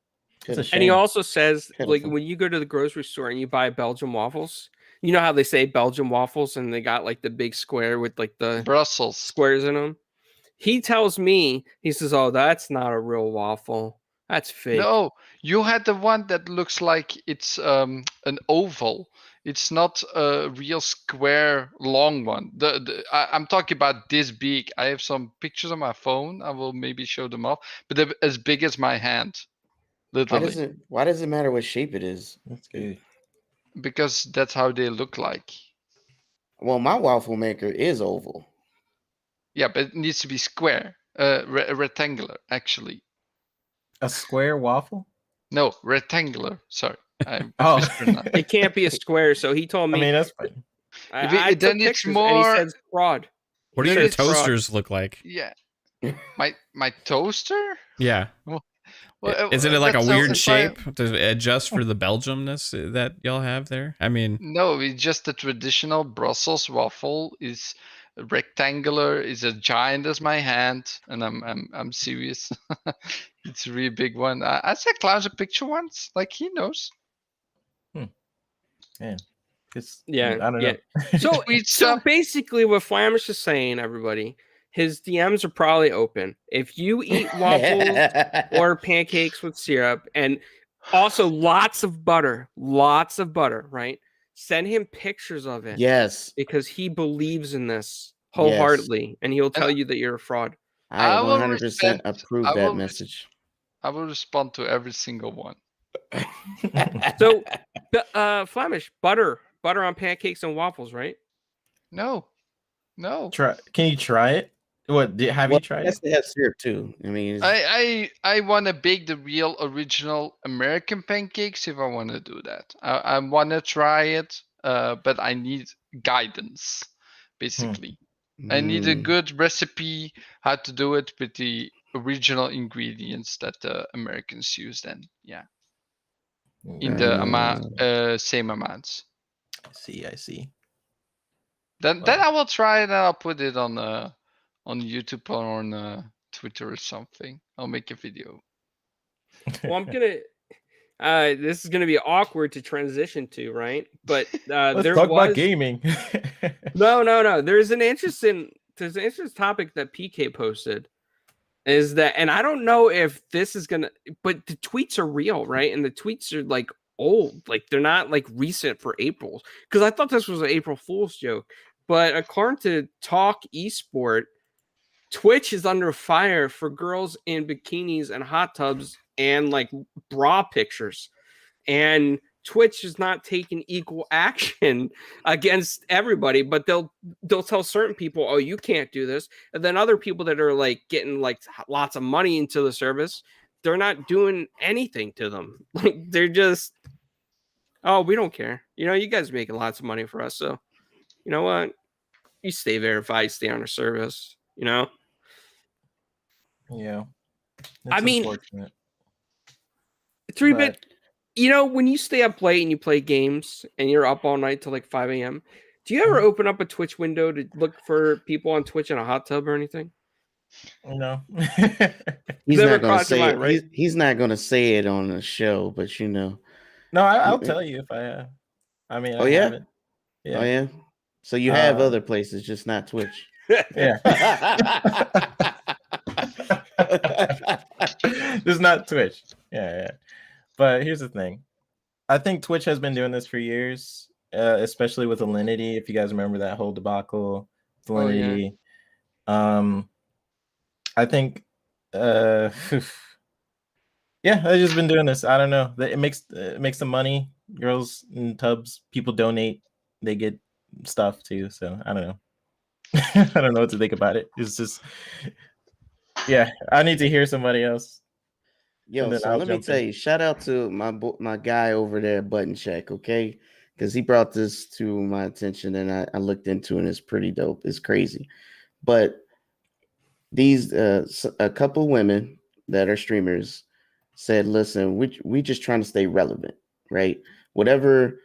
Hmm. It's a shame. And he also says, like, Pitiful. when you go to the grocery store and you buy Belgian waffles, you know how they say Belgian waffles and they got like the big square with like the Brussels. squares in them? He tells me, he says, "Oh, that's not a real waffle. That's fake." No, you had the one that looks like it's an oval. It's not a real square long one. I'm talking about this big. I have some pictures on my phone. I will maybe show them off, but they're as big as my hand, literally, Why does it matter what shape it is? That's good. because that's how they look like. Well, my waffle maker is oval. Yeah, but it needs to be square, rectangular, actually. A square waffle? No, rectangular. Sorry, I Oh. mispronounced. It can't be a square. So he told I me. mean, that's fine. I took then it's pictures more- and he says fraud. What do Then your it's fraud. toasters look like? Yeah, my toaster. Yeah. Well, Isn't it like a that's weird if I- shape to adjust for the Belgiumness that y'all have there? I mean, No, it's just the traditional Brussels waffle is rectangular, is as giant as my hand, and I'm serious. It's a really big one. I sent Klaus a picture once, like he knows. Man. It's, Yeah, I don't yeah. know. So, Sweet so stuff. basically, what Flamish is saying, everybody, his DMs are probably open. If you eat waffles or pancakes with syrup, and also lots of butter, right? Send him pictures of it. Yes, Because he believes in this wholeheartedly, and he'll tell you that you're a fraud. I I will 100% respect- approve I that will message. I will respond to every single one. So, Flamish, butter on pancakes and waffles, right? No. Can you try it? Have you tried Yes, it? they have syrup too. I mean, I want to bake the real original American pancakes if I want to do that. I want to try it, but I need guidance, basically. I need a good recipe how to do it with the original ingredients that the Americans use. Then, yeah, in the same amounts. I see. Then I will try it and I'll put it on YouTube or on Twitter or something. I'll make a video. Well, I'm gonna. This is gonna be awkward to transition to, right? But Let's there talk about was gaming. no. There's an interesting topic that PK posted. Is that, and I don't know if this is gonna, but the tweets are real, right? And the tweets are like old, like they're not like recent for April. Because I thought this was an April Fool's joke, but according to Talk Esport, Twitch is under fire for girls in bikinis and hot tubs and like bra pictures. And Twitch is not taking equal action against everybody, but they'll tell certain people, "Oh, you can't do this," and then other people that are like getting like lots of money into the service, they're not doing anything to them. Like they're just, "Oh, we don't care. You know, you guys are making lots of money for us, so you know what? You stay verified, stay on our service." You know. Yeah. I mean, unfortunate. 3-bit. You know, when you stay up late and you play games and you're up all night till like 5 a.m., do you ever open up a Twitch window to look for people on Twitch in a hot tub or anything? No. he's Never not going to crossed your say mind, it. right? He's not going to say it on the show, but you know. No, I'll tell you if I have. I mean, Oh, I yeah? haven't. Yeah. Oh yeah. So you have other places, just not Twitch. Yeah. Just not Twitch. Yeah. But here's the thing. I think Twitch has been doing this for years, especially with Alinity. If you guys remember that whole debacle with Alinity. Oh, yeah. I think yeah, they've just been doing this. I don't know. It makes them money. Girls in tubs, people donate, they get stuff too. So I don't know. I don't know what to think about it. It's just, yeah, I need to hear somebody else. Yo, so let me tell you, shout out to my guy over there, Button Check, okay? Because he brought this to my attention and I looked into it and it's pretty dope. It's crazy. But these a couple women that are streamers said, listen, we just trying to stay relevant, right? Whatever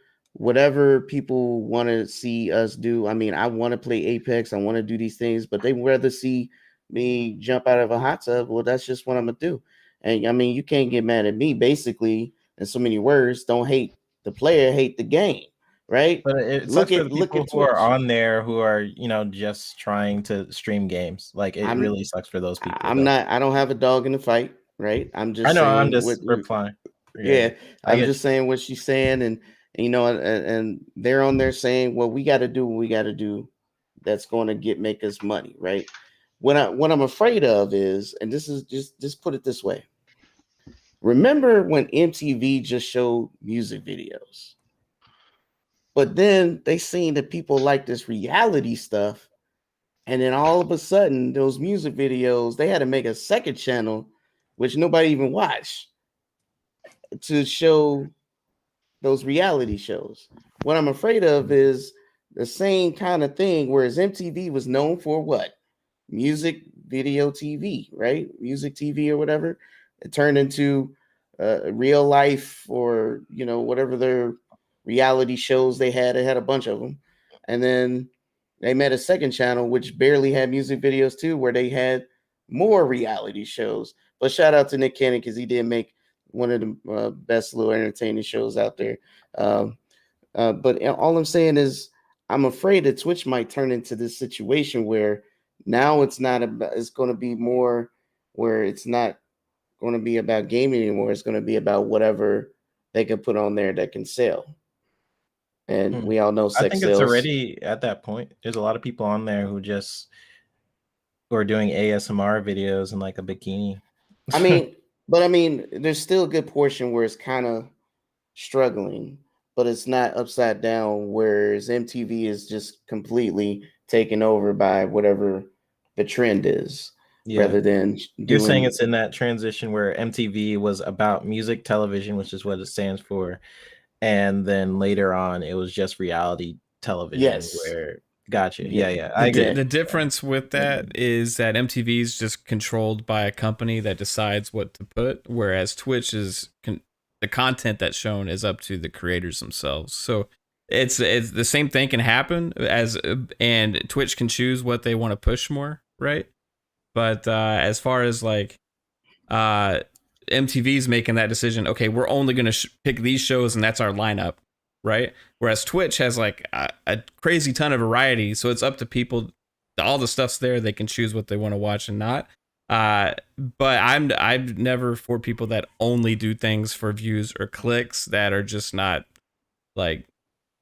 people want to see us do. I mean, I want to play Apex, I want to do these things, but they rather see me jump out of a hot tub. Well, that's just what I'm gonna do. And I mean, you can't get mad at me. Basically, in so many words, don't hate the player, hate the game, right? But it sucks for the people who are on there who are, you know, just trying to stream games. Like it really sucks for those people. I don't have a dog in the fight, right? I'm just I know, saying I'm just replying. Yeah, I'm just saying what she's saying, and you know, and they're on there saying, well, we got to do what we got to do. That's going to make us money, right? What I'm afraid of is, and this is just put it this way. Remember when MTV just showed music videos, but then they seen that people like this reality stuff, and then all of a sudden, those music videos, they had to make a second channel, which nobody even watched, to show those reality shows. What I'm afraid of is the same kind of thing, whereas MTV was known for what? Music video TV, right? Music TV or whatever. It turned into real life, or you know, whatever their reality shows they had. They had a bunch of them, and then they made a second channel which barely had music videos too, where they had more reality shows. But shout out to Nick Cannon because he did make one of the best little entertaining shows out there. But all I'm saying is, I'm afraid that Twitch might turn into this situation where now it's not about, it's going to be more where it's not going to be about gaming anymore. It's going to be about whatever they can put on there that can sell. And we all know sex it's already at that point. There's a lot of people on there who are doing ASMR videos in like a bikini. I mean, there's still a good portion where it's kind of struggling, but it's not upside down, whereas MTV is just completely taken over by whatever the trend is, Yeah. rather than You're saying doing. it's in that transition where MTV was about music television, which is what it stands for, and then later on it was just reality television. Yes. Where gotcha. Yeah. Yeah. I The, get the difference with that is that MTV is just controlled by a company that decides what to put, whereas Twitch is the content that's shown is up to the creators themselves. So it's the same thing can happen and Twitch can choose what they want to push more, right? But as far as like MTV's making that decision, okay, we're only going to pick these shows and that's our lineup, right? Whereas Twitch has like a crazy ton of variety, so it's up to people. All the stuff's there; they can choose what they want to watch and not. But I'm never for people that only do things for views or clicks that are just not like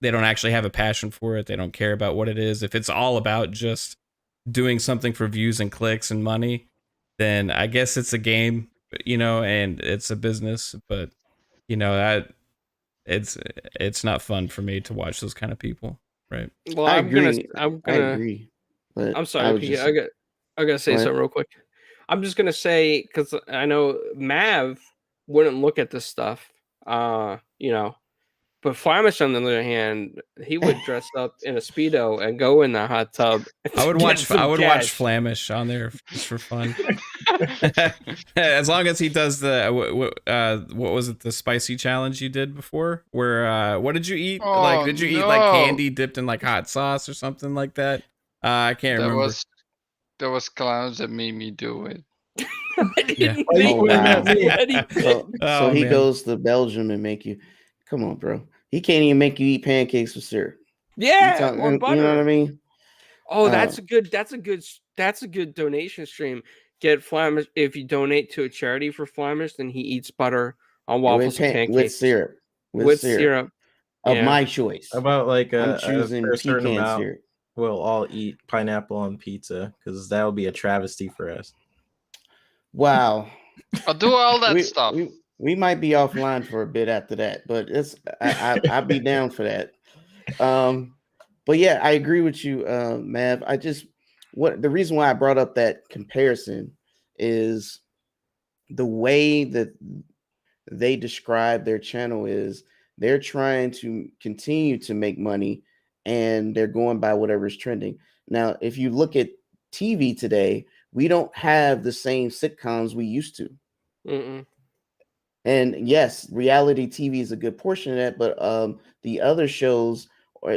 they don't actually have a passion for it. They don't care about what it is. If it's all about just doing something for views and clicks and money, then I guess it's a game, and it's a business. But that it's not fun for me to watch those kind of people, right? Well, I I'm gonna. agree. I'm I gonna. agree. But I'm I sorry, was PK. just I gotta say Go ahead. something real quick. I'm just gonna say because I know Mav wouldn't look at this stuff, but Flamish on the other hand, he would dress up in a speedo and go in the hot tub. I would get watch some cash. Flamish on there just for fun. As long as he does the what was it, the spicy challenge you did before? Where what did you eat? Oh, did you eat like no. candy dipped in like hot sauce or something like that? I can't remember. There was clowns that made me do it. I didn't Oh, think wow. that's what he did. So Oh, he man. goes to Belgium and make you. Come on, bro. He can't even make you eat pancakes with syrup. Yeah, or butter. You know what I mean? Oh, that's a good donation stream. Get Flamish if you donate to a charity for Flamish, then he eats butter on waffles and pancakes with syrup. with syrup. Of Yeah. my choice. How about like I'm a choosing for a certain pecan amount, syrup. we'll all eat pineapple on pizza because that would be a travesty for us. Wow. I'll do all that stuff. We might be offline for a bit after that, but I'd be down for that. But yeah, I agree with you, Mav. The reason why I brought up that comparison is the way that they describe their channel is they're trying to continue to make money and they're going by whatever's trending. Now, if you look at TV today, we don't have the same sitcoms we used to. Mm-mm. And yes, reality TV is a good portion of that, but the other shows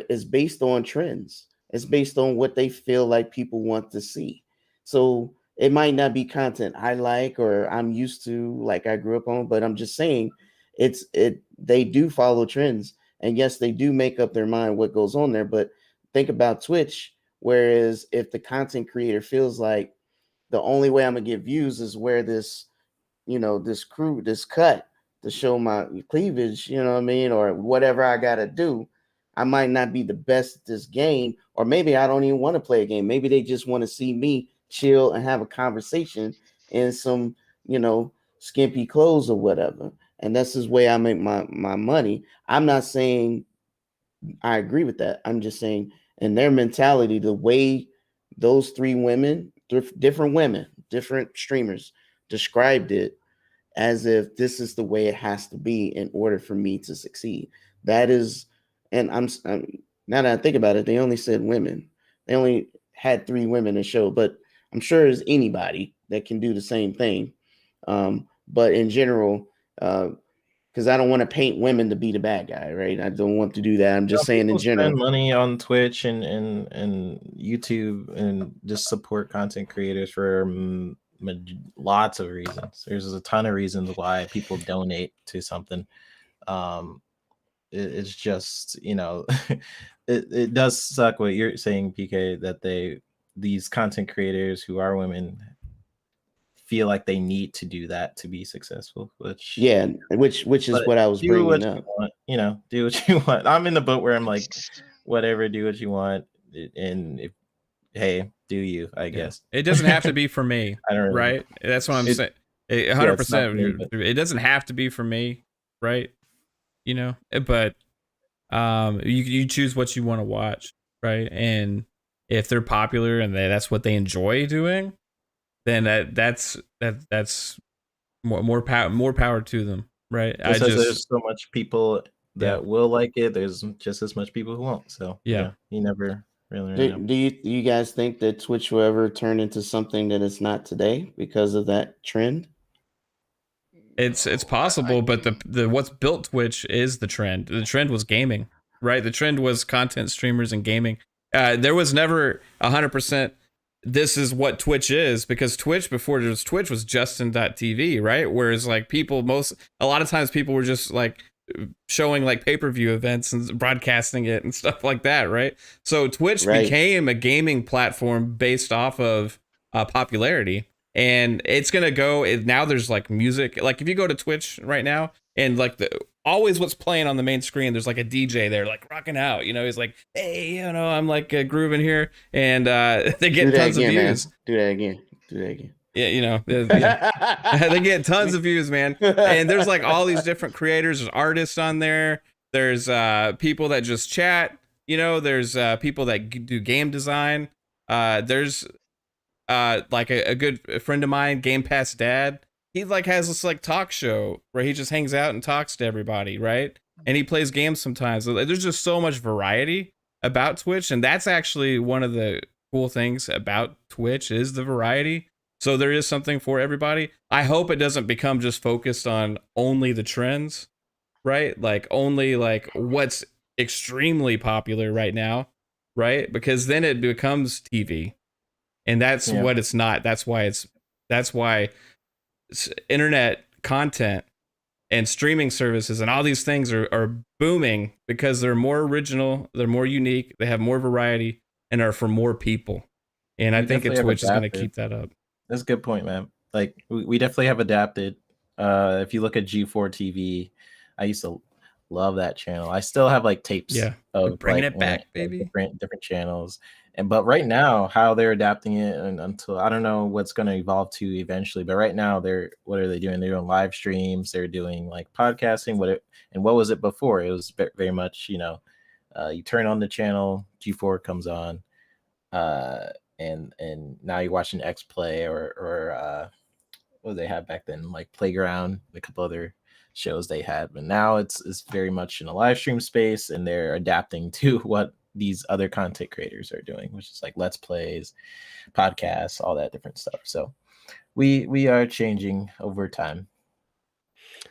is based on trends. It's based on what they feel like people want to see. So it might not be content I like or I'm used to, like I grew up on, but I'm just saying they do follow trends. And yes, they do make up their mind what goes on there. But think about Twitch, whereas if the content creator feels like the only way I'm gonna get views is where this cut to show my cleavage, you know what I mean, or whatever I gotta do. I might not be the best at this game, or maybe I don't even want to play a game. Maybe they just want to see me chill and have a conversation in some, skimpy clothes or whatever. And that's the way I make my money. I'm not saying I agree with that. I'm just saying in their mentality, the way those three women, different women, different streamers described it as if this is the way it has to be in order for me to succeed. That is, and I'm now that I think about it, they only said women. They only had three women in the show, but I'm sure there's anybody that can do the same thing. But in general, because I don't want to paint women to be the bad guy, right? I don't want to do that. I'm just saying in general. Spend money on Twitch and YouTube and just support content creators for lots of reasons. There's a ton of reasons why people donate to something. It's just it does suck what you're saying, PK, that these content creators who are women feel like they need to do that to be successful, which is what I was bringing up. Do what you want. I'm in the boat where I'm like, whatever, do what you want, and do you? I guess it doesn't have to be for me. I don't really right. That's what I'm saying. 100%. It doesn't have to be for me, right? But you choose what you want to watch, right? And if they're popular and that's what they enjoy doing, then that's more power to them, right? Just as there's so much people that will like it, there's just as much people who won't. So yeah, you never really know. Do you guys think that Twitch will ever turn into something that it's not today because of that trend? It's possible, but the what's built Twitch is the trend. The trend was gaming, right? The trend was content streamers and gaming. There was never 100%. This is what Twitch is, because Twitch, before there was Twitch, was Justin.tv, right? Whereas like a lot of times people were just like showing like pay-per-view events and broadcasting it and stuff like that, right? So Twitch became a gaming platform based off of popularity. And it's gonna go now. There's like music. Like if you go to Twitch right now, and like always what's playing on the main screen, there's like a DJ there, like rocking out. You know, he's like, hey, I'm like grooving here, and they get tons of views. Man. Do that again. Yeah, they get tons of views, man. And there's like all these different creators. There's artists on there. There's people that just chat. There's people that do game design. There's like a good friend of mine, Game Pass Dad. He like has this like talk show where he just hangs out and talks to everybody, right? And he plays games sometimes. There's just so much variety about Twitch, and that's actually one of the cool things about Twitch is the variety. So there is something for everybody. I hope it doesn't become just focused on only the trends, right? Like only like what's extremely popular right now, right? Because then it becomes TV. And that's what it's not. That's why internet content and streaming services and all these things are booming, because they're more original, they're more unique, they have more variety, and are for more people. And I think Twitch is going to keep that up. That's a good point, man. Like we definitely have adapted. If you look at G4 TV, I used to love that channel. I still have like tapes of bringing it back, baby. Different channels. But right now, how they're adapting it, and until I don't know what's going to evolve to eventually. But right now, what are they doing? They're doing live streams. They're doing like podcasting. What was it before? It was very much, you turn on the channel, G4 comes on, and now you're watching X Play or what did they have back then? Like Playground, a couple other shows they had. But now it's very much in a live stream space, and they're adapting to what these other content creators are doing, which is like let's plays, podcasts, all that different stuff. So we are changing over time.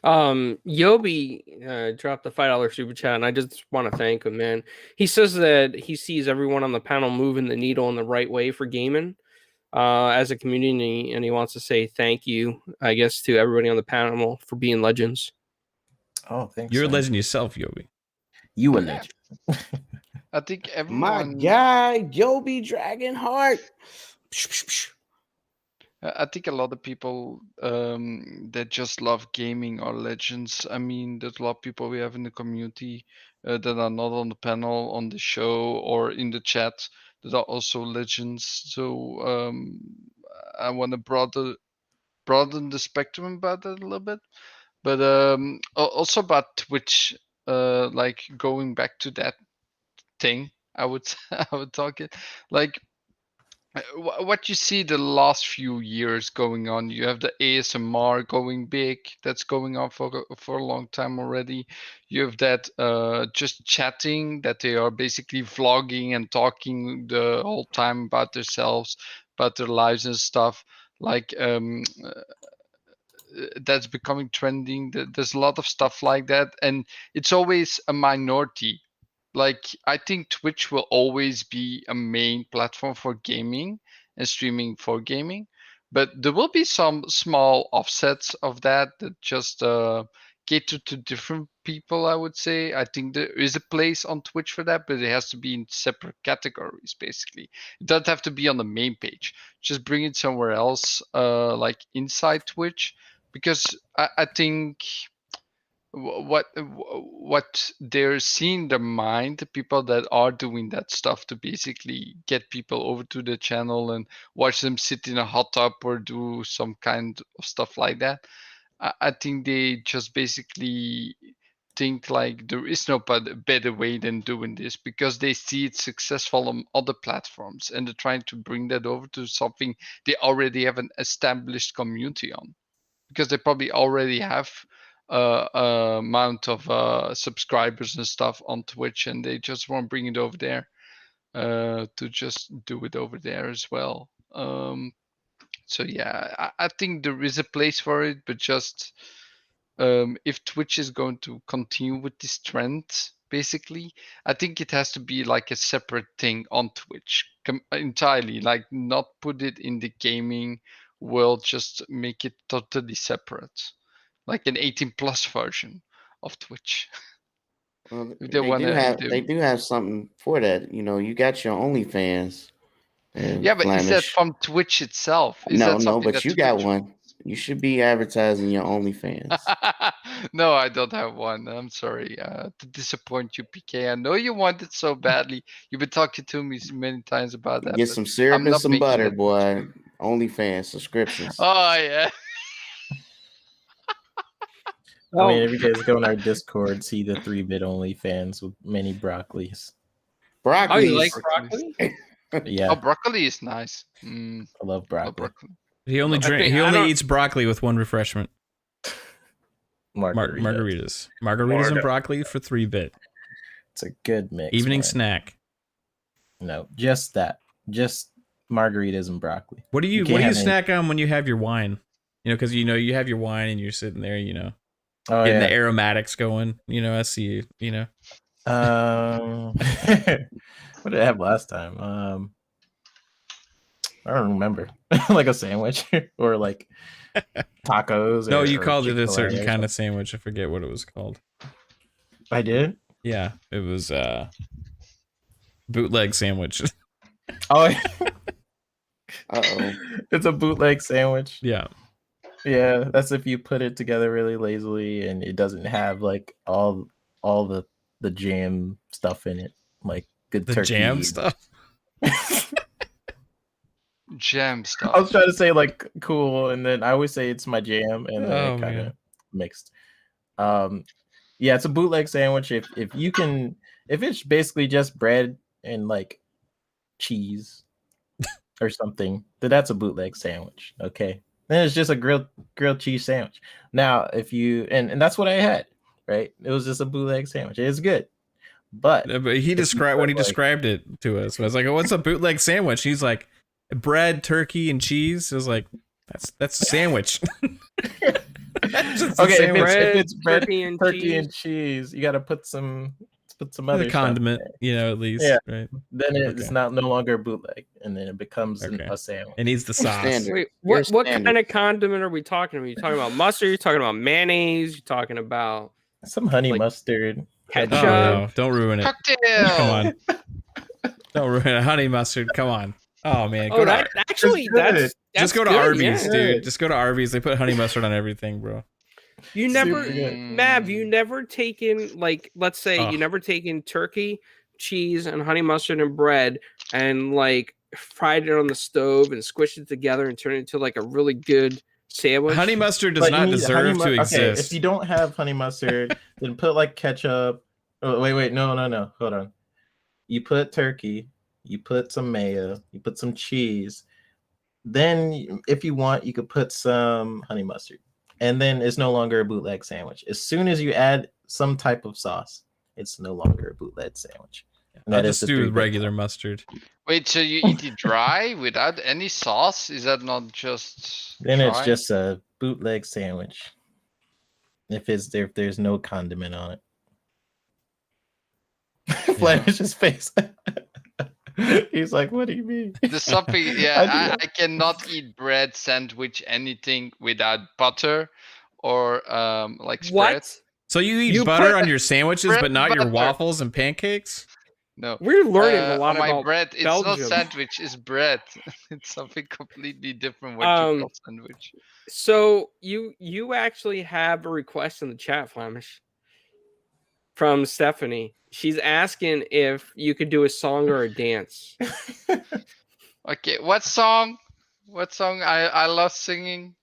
Yobi dropped the $5 super chat, and I just want to thank him, man. He says that he sees everyone on the panel moving the needle in the right way for gaming as a community, and he wants to say thank you, I guess, to everybody on the panel for being legends. Oh, thanks. You're a legend yourself, Yobi. You a legend. I think everyone. My guy, Joby Dragonheart. I think a lot of people that just love gaming are legends. I mean, there's a lot of people we have in the community that are not on the panel, on the show, or in the chat that are also legends. So I want to broaden the spectrum about that a little bit. But also about Twitch, like going back to that thing, I would talk it like what you see the last few years going on. You have the ASMR going big, that's going on for a long time already. You have that just chatting, that they are basically vlogging and talking the whole time about themselves, about their lives and stuff. Like that's becoming trending. There's a lot of stuff like that, and it's always a minority. Like I think Twitch will always be a main platform for gaming and streaming for gaming, but there will be some small offsets of that just cater to different people. I would say I think there is a place on Twitch for that, but it has to be in separate categories. Basically, it doesn't have to be on the main page. Just bring it somewhere else, like inside Twitch, because I think what they're seeing their mind, the people that are doing that stuff to basically get people over to the channel and watch them sit in a hot tub or do some kind of stuff like that. I think they just basically think like there is no better way than doing this, because they see it successful on other platforms and they're trying to bring that over to something they already have an established community on, because they probably already have amount of subscribers and stuff on Twitch, and they just want to bring it over there to just do it over there as well. So yeah, I think there is a place for it, but just if Twitch is going to continue with this trend, basically, I think it has to be like a separate thing on Twitch entirely, like not put it in the gaming world, just make it totally separate, like an 18+ version of Twitch. Well, If they wanna do have do- they do have something for that. You know, you got your OnlyFans. Yeah, but is that Flamish. from Twitch itself? Is No, that no, something but that you got Twitch one. You should be advertising your OnlyFans. No, I don't have one. I'm sorry to disappoint you, PK. I know you want it so badly. You've been talking to me many times about that. Get but some syrup I'm and not some making butter, that boy. OnlyFans subscriptions. Oh yeah. I mean, if you guys go on our Discord, see the 3-bit only fans with many broccolis. Oh, you like Broccolis. broccoli? Yeah, Oh, broccoli is nice. I love Love broccoli. broccoli. He only I think- he I only don't- eats broccoli with one refreshment. Margaritas. Margaritas and broccoli for 3-bit. It's a good mix. Evening man. snack. No, just that. Just margaritas and broccoli. What do you can't what do you have any- snack on when you have your wine? You know, because you have your wine and you're sitting there, Oh getting yeah. the aromatics going. I see you. What did I have last time? I don't remember. Like a sandwich or like tacos. No, or, you or called it a Chick-fil-A certain or kind of something. sandwich. I forget what it was called. I did. Yeah, it was bootleg sandwich. Oh, Uh-oh. it's a bootleg sandwich. Yeah. Yeah, that's if you put it together really lazily and it doesn't have like all the jam stuff in it, like good The turkey. jam stuff. Jam stuff. I was trying to say like cool, and then I always say it's my jam, and then Oh, it kind man. of mixed. Yeah, it's a bootleg sandwich. If it's basically just bread and like cheese or something, then that's a bootleg sandwich. Okay, then it's just a grilled cheese sandwich. Now, if you and that's what I had, right? It was just a bootleg sandwich. It's good, but But he described when he described it to us. I was like, "Oh, what's a bootleg sandwich?" He's like, "Bread, turkey, and cheese." I was like, "That's a sandwich." That's just a okay, sandwich. if it's bread, turkey and cheese, you got to put some other The stuff condiment, in there. at least. Yeah. Right. Then it's Okay. no longer bootleg, and then it becomes Okay. a sandwich. It needs the sauce. Standard. Wait, Your what standard. kind of condiment are we talking about? You talking about mustard? You talking about mayonnaise? You talking about Some honey like mustard. ketchup? Oh no! Don't ruin it. Cocktail. Come on. Don't ruin it. Honey mustard. Come on. Oh man. Oh, that actually It's good. that's just go to good, Arby's, yeah. dude. Just go to Arby's. They put honey mustard on everything, bro. You never, Super good. Mav, you never taken like, let's say Ugh. you never taken turkey, cheese, and honey mustard and bread and like fried it on the stove and squished it together and turned it into like a really good sandwich. Honey mustard does But you not need honey deserve to Okay, exist. if you don't have honey mustard, then put like ketchup. Oh, wait, no. Hold on. You put turkey, you put some mayo, you put some cheese. Then, if you want, you could put some honey mustard, and then it's no longer a bootleg sandwich. As soon as you add some type of sauce, it's no longer a bootleg sandwich. And I'll that is just the do 3-bit. regular mustard. Wait, so you eat it dry without any sauce? Is that not just Then it's dry? just a bootleg sandwich. If there's no condiment on it. Flamish's face. He's like, what do you mean? There's something, I yeah. do. I cannot eat bread, sandwich, anything without butter or like spread. What? So you eat You butter put- on your sandwiches, bread but not your butter. waffles and pancakes? No. We're learning a lot on my about bread, it's Belgium. not sandwich, it's bread. It's something completely different what you call sandwich. So you actually have a request in the chat, Flamish, from Stephanie. She's asking if you could do a song or a dance. Okay, what song? What song? I love singing.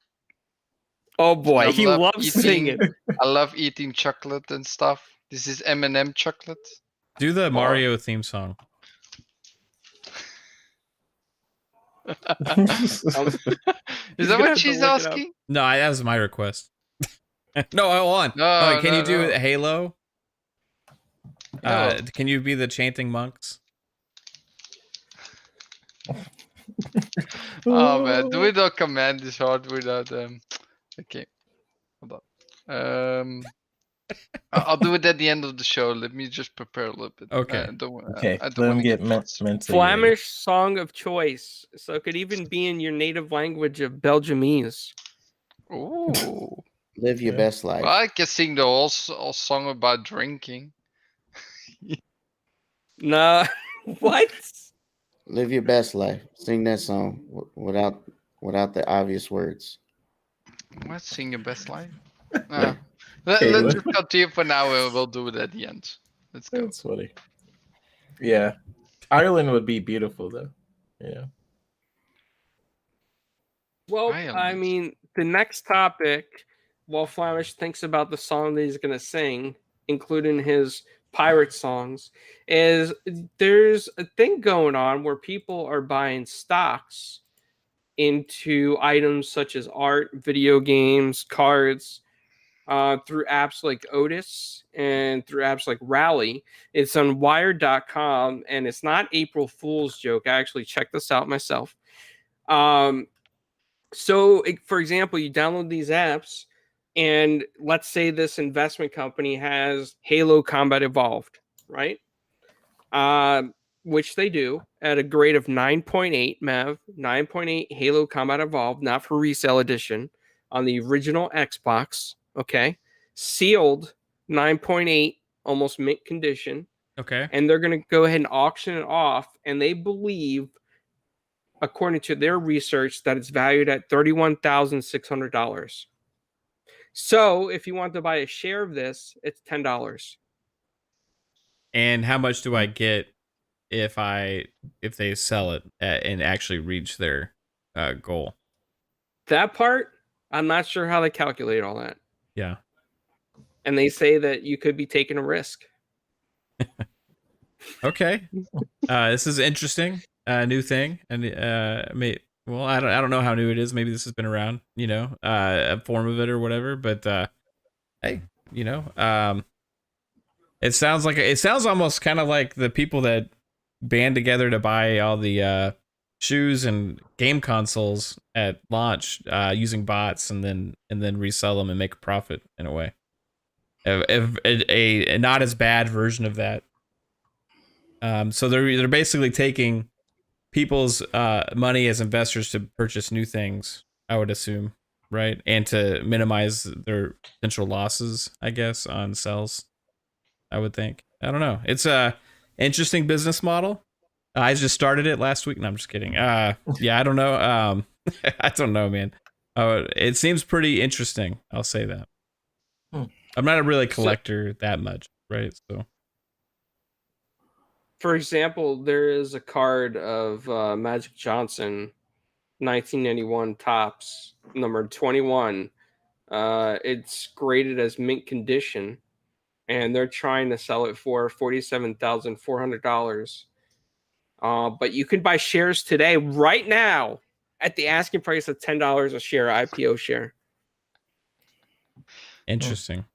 Oh boy, I he love loves eating- singing. I love eating chocolate and stuff. This is M&M chocolate. Do the Mario theme song. Is He's that gonna what have to she's look it up. asking? No, that was my request. No, hold on. No, Can no, you do no. Halo? No. Can you be the chanting monks? Oh man, doing the command is hard without Okay, hold on. I'll do it at the end of the show. Let me just prepare a little bit. Okay. Okay, I don't let him wanna get lost. mentally. Flemish song of choice. So it could even be in your native language of Belgiumese. Ooh. Live your Yeah. best life. Well, I can sing the whole song about drinking. Nah, what? Live your best life. Sing that song without the obvious words. What? Sing your best life? Yeah. Let's Okay, just continue for now and we'll do it at the end. Let's go. That's funny. Yeah, Ireland would be beautiful though. Yeah. Well, I I am- mean, the next topic, while Flamish thinks about the song that he's going to sing, including his pirate songs, is there's a thing going on where people are buying stocks into items such as art, video games, cards, through apps like Otis and through apps like Rally. It's on Wired.com, and it's not April Fool's joke. I actually checked this out myself. For example, you download these apps, and let's say this investment company has Halo Combat Evolved, right? Which they do at a grade of 9.8, Mav, 9.8 Halo Combat Evolved, not for resale edition, on the original Xbox, okay? Sealed 9.8, almost mint condition, Okay. and they're going to go ahead and auction it off, and they believe, according to their research, that it's valued at $31,600. So if you want to buy a share of this, it's $10. And how much do I get if they sell it and actually reach their goal? That part, I'm not sure how they calculate all that. Yeah. And they say that you could be taking a risk. Okay. This is interesting. New thing. And I don't know how new it is. Maybe this has been around, a form of it or whatever, but hey, it sounds almost kind of like the people that band together to buy all the shoes and game consoles at launch using bots and then resell them and make a profit in a way. A not as bad version of that. So they're basically taking people's money as investors to purchase new things, I would assume, right? And to minimize their potential losses, I guess, on sales, I would think. I don't know. It's a interesting business model. I just started it last week. No, I'm just kidding. Yeah, I don't know. I don't know, man. It seems pretty interesting. I'll say that. I'm not a really collector that much, right? So, for example, there is a card of Magic Johnson, 1991 Topps, number 21. It's graded as mint condition, and they're trying to sell it for $47,400. But you can buy shares today, right now, at the asking price of $10 a share, IPO share. interesting.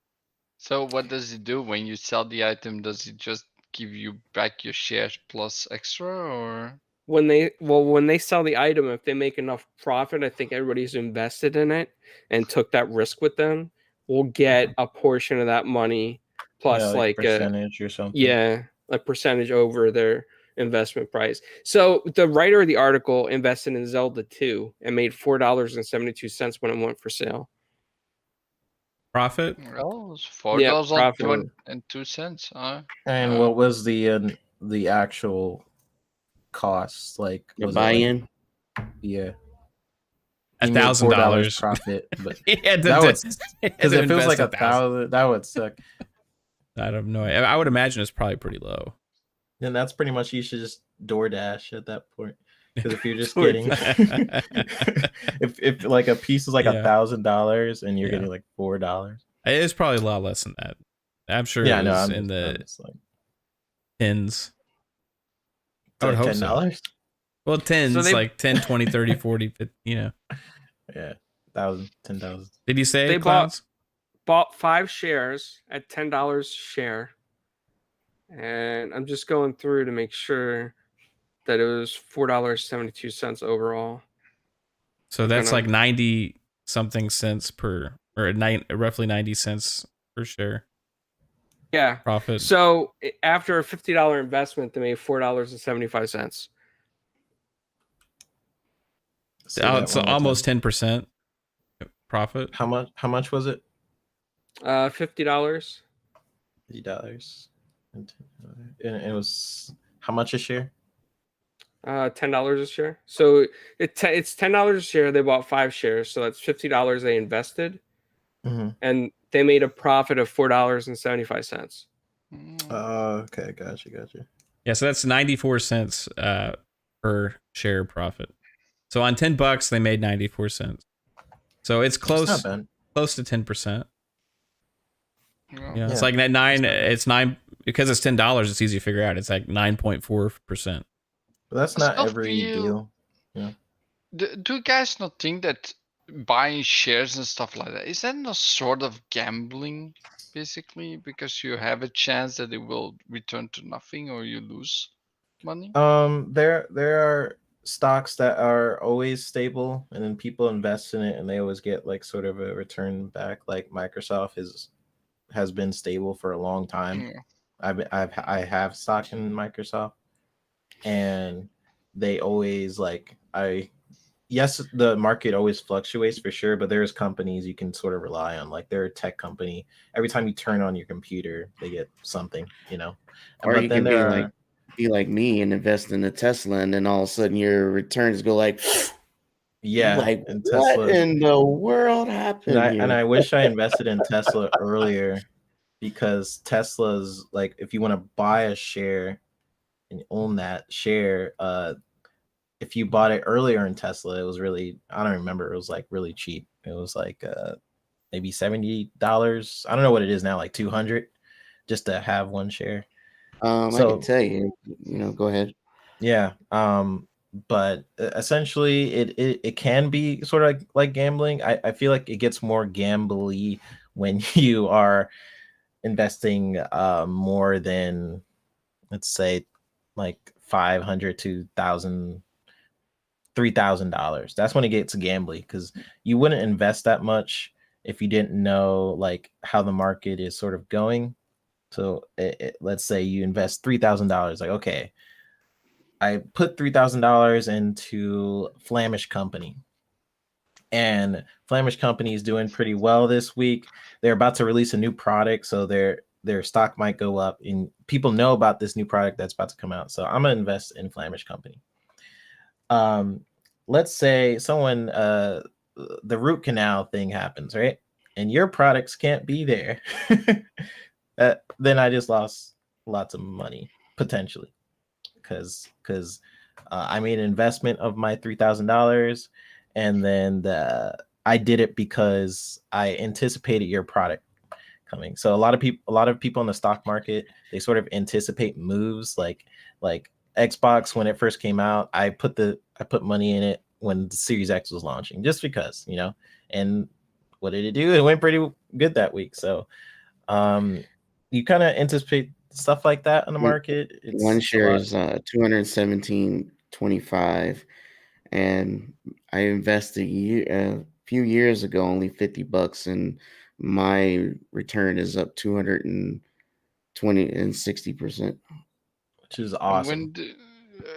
So what does it do when you sell the item? Does it just give you back your shares plus extra, or? When they sell the item, if they make enough profit, I think everybody's invested in it and took that risk with them will get a portion of that money plus like percentage or something. Yeah, a percentage over their investment price. So the writer of the article invested in Zelda 2 and made $4.72 when it went for sale. Profit? Well, it's $4.02. And what was the actual cost? Like The was buy-in. Yeah. $1,000 profit, but Yeah, that would, because it feels like 1,000. That would suck. I don't know. I would imagine it's probably pretty low. Then that's pretty much, you should just DoorDash at that point. Because if you're just So getting, if like a piece is like Yeah. $1,000 and you're Yeah. getting like $4. It's probably a lot less than that. I'm sure Yeah, it no, was I'm in the just like tens. I would like hope so. $10. Well, tens, they- like 10, 20, 30, 40, 50, you know. Yeah, 1,000, 10,000. Did you say They clowns? bought 5 shares at $10 a share. And I'm just going through to make sure that it was $4.72 overall. So that's gonna- like 90 something cents per, or roughly 90 cents per share Yeah. profit. So after a $50 investment, they made $4.75. Say that It's one more almost time. 10% profit. How much was it? $50. $50. And it was how much a share? $10 a share. So it's $10 a share. They bought 5 shares, so that's $50 they invested, and they made a profit of $4.75. Okay, gotcha. Yeah, so that's 94 cents per share profit. So on $10, they made 94 cents. So it's close That's not bad. close to 10%. Yeah. It's like that 9. It's 9 because it's $10. It's easy to figure out. It's like 9.4%. But that's I not still every feel- deal. Do you guys not think that buying shares and stuff like that is that not sort of gambling, basically, because you have a chance that it will return to nothing or you lose money? There are stocks that are always stable, and then people invest in it, and they always get like sort of a return back. Like Microsoft has been stable for a long time. Yeah. I have stock in Microsoft, and they always yes, the market always fluctuates for sure, but there's companies you can sort of rely on. Like they're a tech company. Every time you turn on your computer, they get something, you know. Or But you then can be like me and invest in a Tesla, and then all of a sudden your returns go like, yeah, like and what Tesla. in the world happened And I here? wish I invested in Tesla earlier, because Tesla's like, if you want to buy a share and own that share, if you bought it earlier in Tesla, it was really, I don't remember, it was like really cheap. It was like maybe $70. I don't know what it is now, like 200 just to have one share. I can tell you, go ahead. Yeah. But essentially it can be sort of like gambling. I feel like it gets more gambly when you are investing more than, let's say, like $500 to $3,000. That's when it gets gambly, because you wouldn't invest that much if you didn't know like how the market is sort of going. So let's say you invest $3,000. Like, okay, I put $3,000 into Flemish Company, and Flemish Company is doing pretty well this week. They're about to release a new product, so their stock might go up, and people know about this new product that's about to come out. So I'm gonna invest in Flemish Company. Let's say someone the root canal thing happens, right? And your products can't be there. Then I just lost lots of money potentially, because I made an investment of my $3,000, and then I did it because I anticipated your product coming. So a lot of people in the stock market, they sort of anticipate moves, like Xbox when it first came out. I put money in it when the Series X was launching, just because, and what did it do? It went pretty good that week. So you kind of anticipate stuff like that on the market. One share is 217.25, and I invested a few years ago only $50, and my return is up 220 and 60%, which is awesome.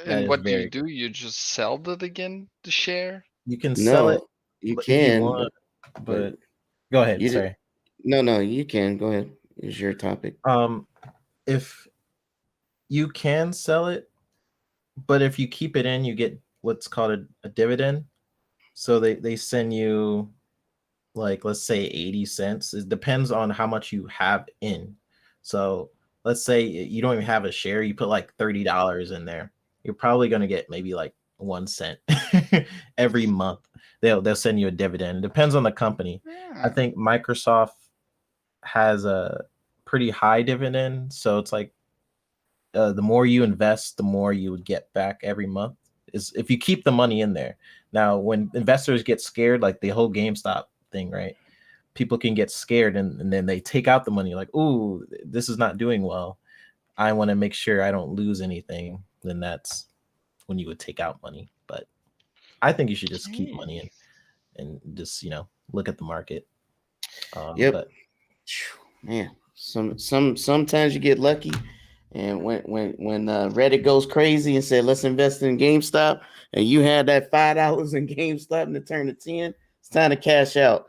And what do you do? You just sell it again, the share? You can sell it. You if can, you want, but go ahead. Sorry. No, you can go ahead. It's your topic. If you can sell it, but if you keep it in, you get what's called a dividend. So they send you, like, let's say 80 cents. It depends on how much you have in. So let's say you don't even have a share, you put like $30 in there. You're probably going to get maybe like 1 cent every month. They'll send you a dividend. It depends on the company. I think Microsoft has a pretty high dividend, so it's like the more you invest, the more you would get back every month. Is if you keep the money in there. Now, when investors get scared, like the whole GameStop thing, right? People can get scared and then they take out the money, like, "Ooh, this is not doing well. I want to make sure I don't lose anything." Then that's when you would take out money. But I think you should just keep money in and just look at the market. Yep. But Man, sometimes you get lucky, and when Reddit goes crazy and said let's invest in GameStop, and you had that $5 in GameStop and it turned to 10, it's time to cash out.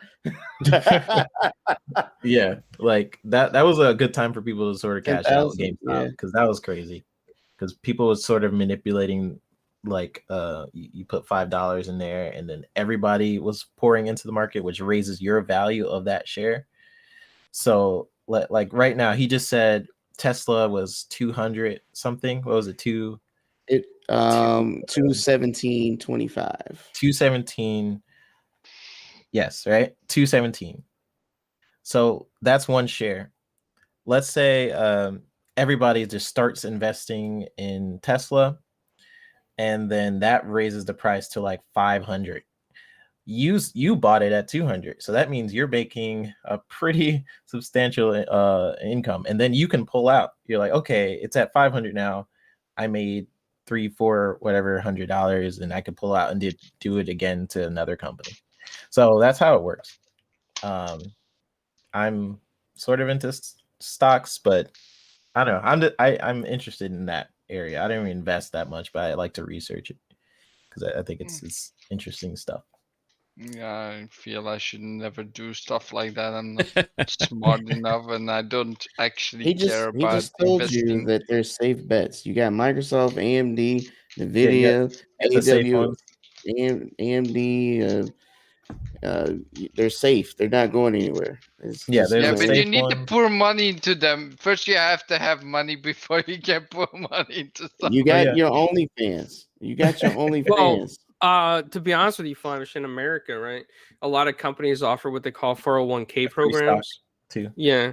yeah, like that was a good time for people to sort of cash out GameStop because that was crazy. Because people was sort of manipulating, like you put $5 in there, and then everybody was pouring into the market, which raises your value of that share. So like right now, he just said Tesla was 200 something. What was it? 217.25. 217. Yes, right. 217. So that's one share. Let's say everybody just starts investing in Tesla, and then that raises the price to like 500. You bought it at 200, so that means you're making a pretty substantial income, and then you can pull out. You're like, okay, it's at 500 now. I made $300, whatever, $100, and I could pull out and do it again to another company. So that's how it works. I'm sort of into stocks, but I don't know. I'm interested in that area. I don't even invest that much, but I like to research it because I think it's interesting stuff. Yeah, I feel I should never do stuff like that. I'm not smart enough, and I don't actually care about He just told investing. you that there's safe bets. You got Microsoft, AMD, Yeah, Nvidia, the safe AW, ones. AMD. They're safe. They're not going anywhere. Yeah, there's Yeah, a but safe you need to one. pour money into them. First, you have to have money before you can pour money into stuff. You got yeah. your OnlyFans. You got your OnlyFans. Well, to be honest with you, Flemish, in America, right, a lot of companies offer what they call 401k programs. Too. Yeah,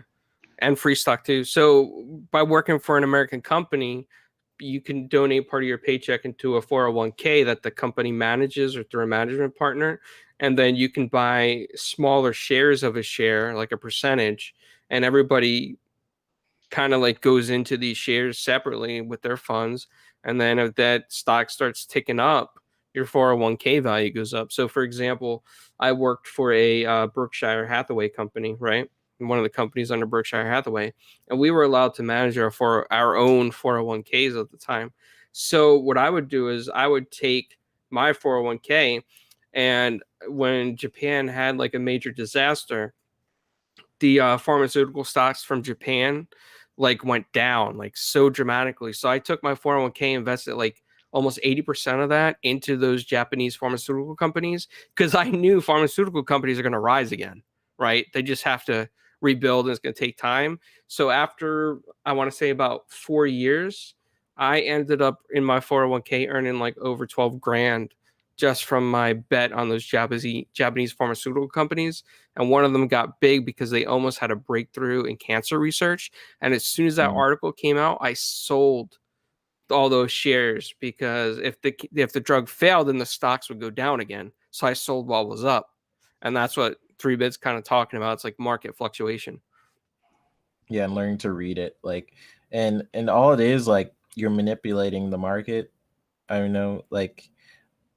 and free stock too. So by working for an American company, you can donate part of your paycheck into a 401k that the company manages or through a management partner, and then you can buy smaller shares of a share, like a percentage, and everybody kind of like goes into these shares separately with their funds, and then if that stock starts ticking up, your 401k value goes up. So for example, I worked for a Berkshire Hathaway company, right? One of the companies under Berkshire Hathaway, and we were allowed to manage our own 401ks at the time. So what I would do is I would take my 401k, and when Japan had like a major disaster, the pharmaceutical stocks from Japan like went down like so dramatically. So I took my 401k, invested like almost 80% of that into those Japanese pharmaceutical companies because I knew pharmaceutical companies are going to rise again, right? They just have to rebuild and it's going to take time. So after, I want to say about 4 years, I ended up in my 401k earning like over 12 grand just from my bet on those Japanese pharmaceutical companies. And one of them got big because they almost had a breakthrough in cancer research. And as soon as that article came out, I sold all those shares because if the drug failed, then the stocks would go down again. So I sold while it was up. And that's what 3Bit's kind of talking about. It's like market fluctuation. Yeah, and learning to read it, like, and all it is, like, you're manipulating the market. I don't know, like,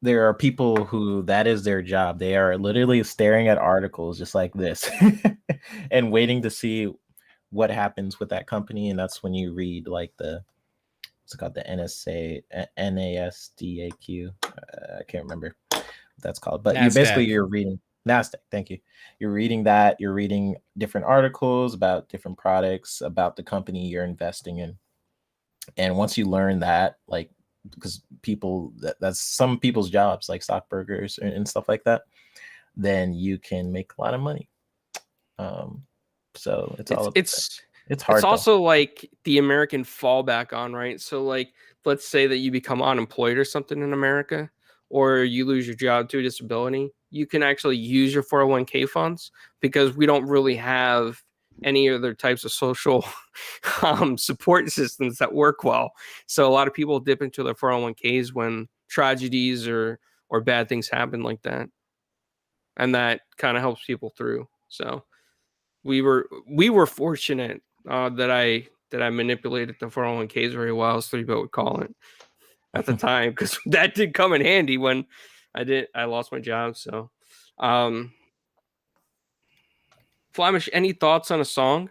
there are people who that is their job. They are literally staring at articles just like this and waiting to see what happens with that company. And that's when you read like what's it called, the NASDAQ. I can't remember what that's called, but you're reading NASDAQ. Thank you. You're reading that. You're reading different articles about different products, about the company you're investing in. And once you learn that, like, because people that's some people's jobs, like stockbrokers and stuff like that, then you can make a lot of money. So it's hard. It's also like the American fallback on, right? So like let's say that you become unemployed or something in America, or you lose your job to a disability, you can actually use your 401k funds because we don't really have any other types of social support systems that work well. So a lot of people dip into their 401ks when tragedies or bad things happen like that. And that kind of helps people through. So we were fortunate that I manipulated the 401ks very well, as 3-bit would call it at the time, because that did come in handy when I lost my job. So Flamish, any thoughts on a song?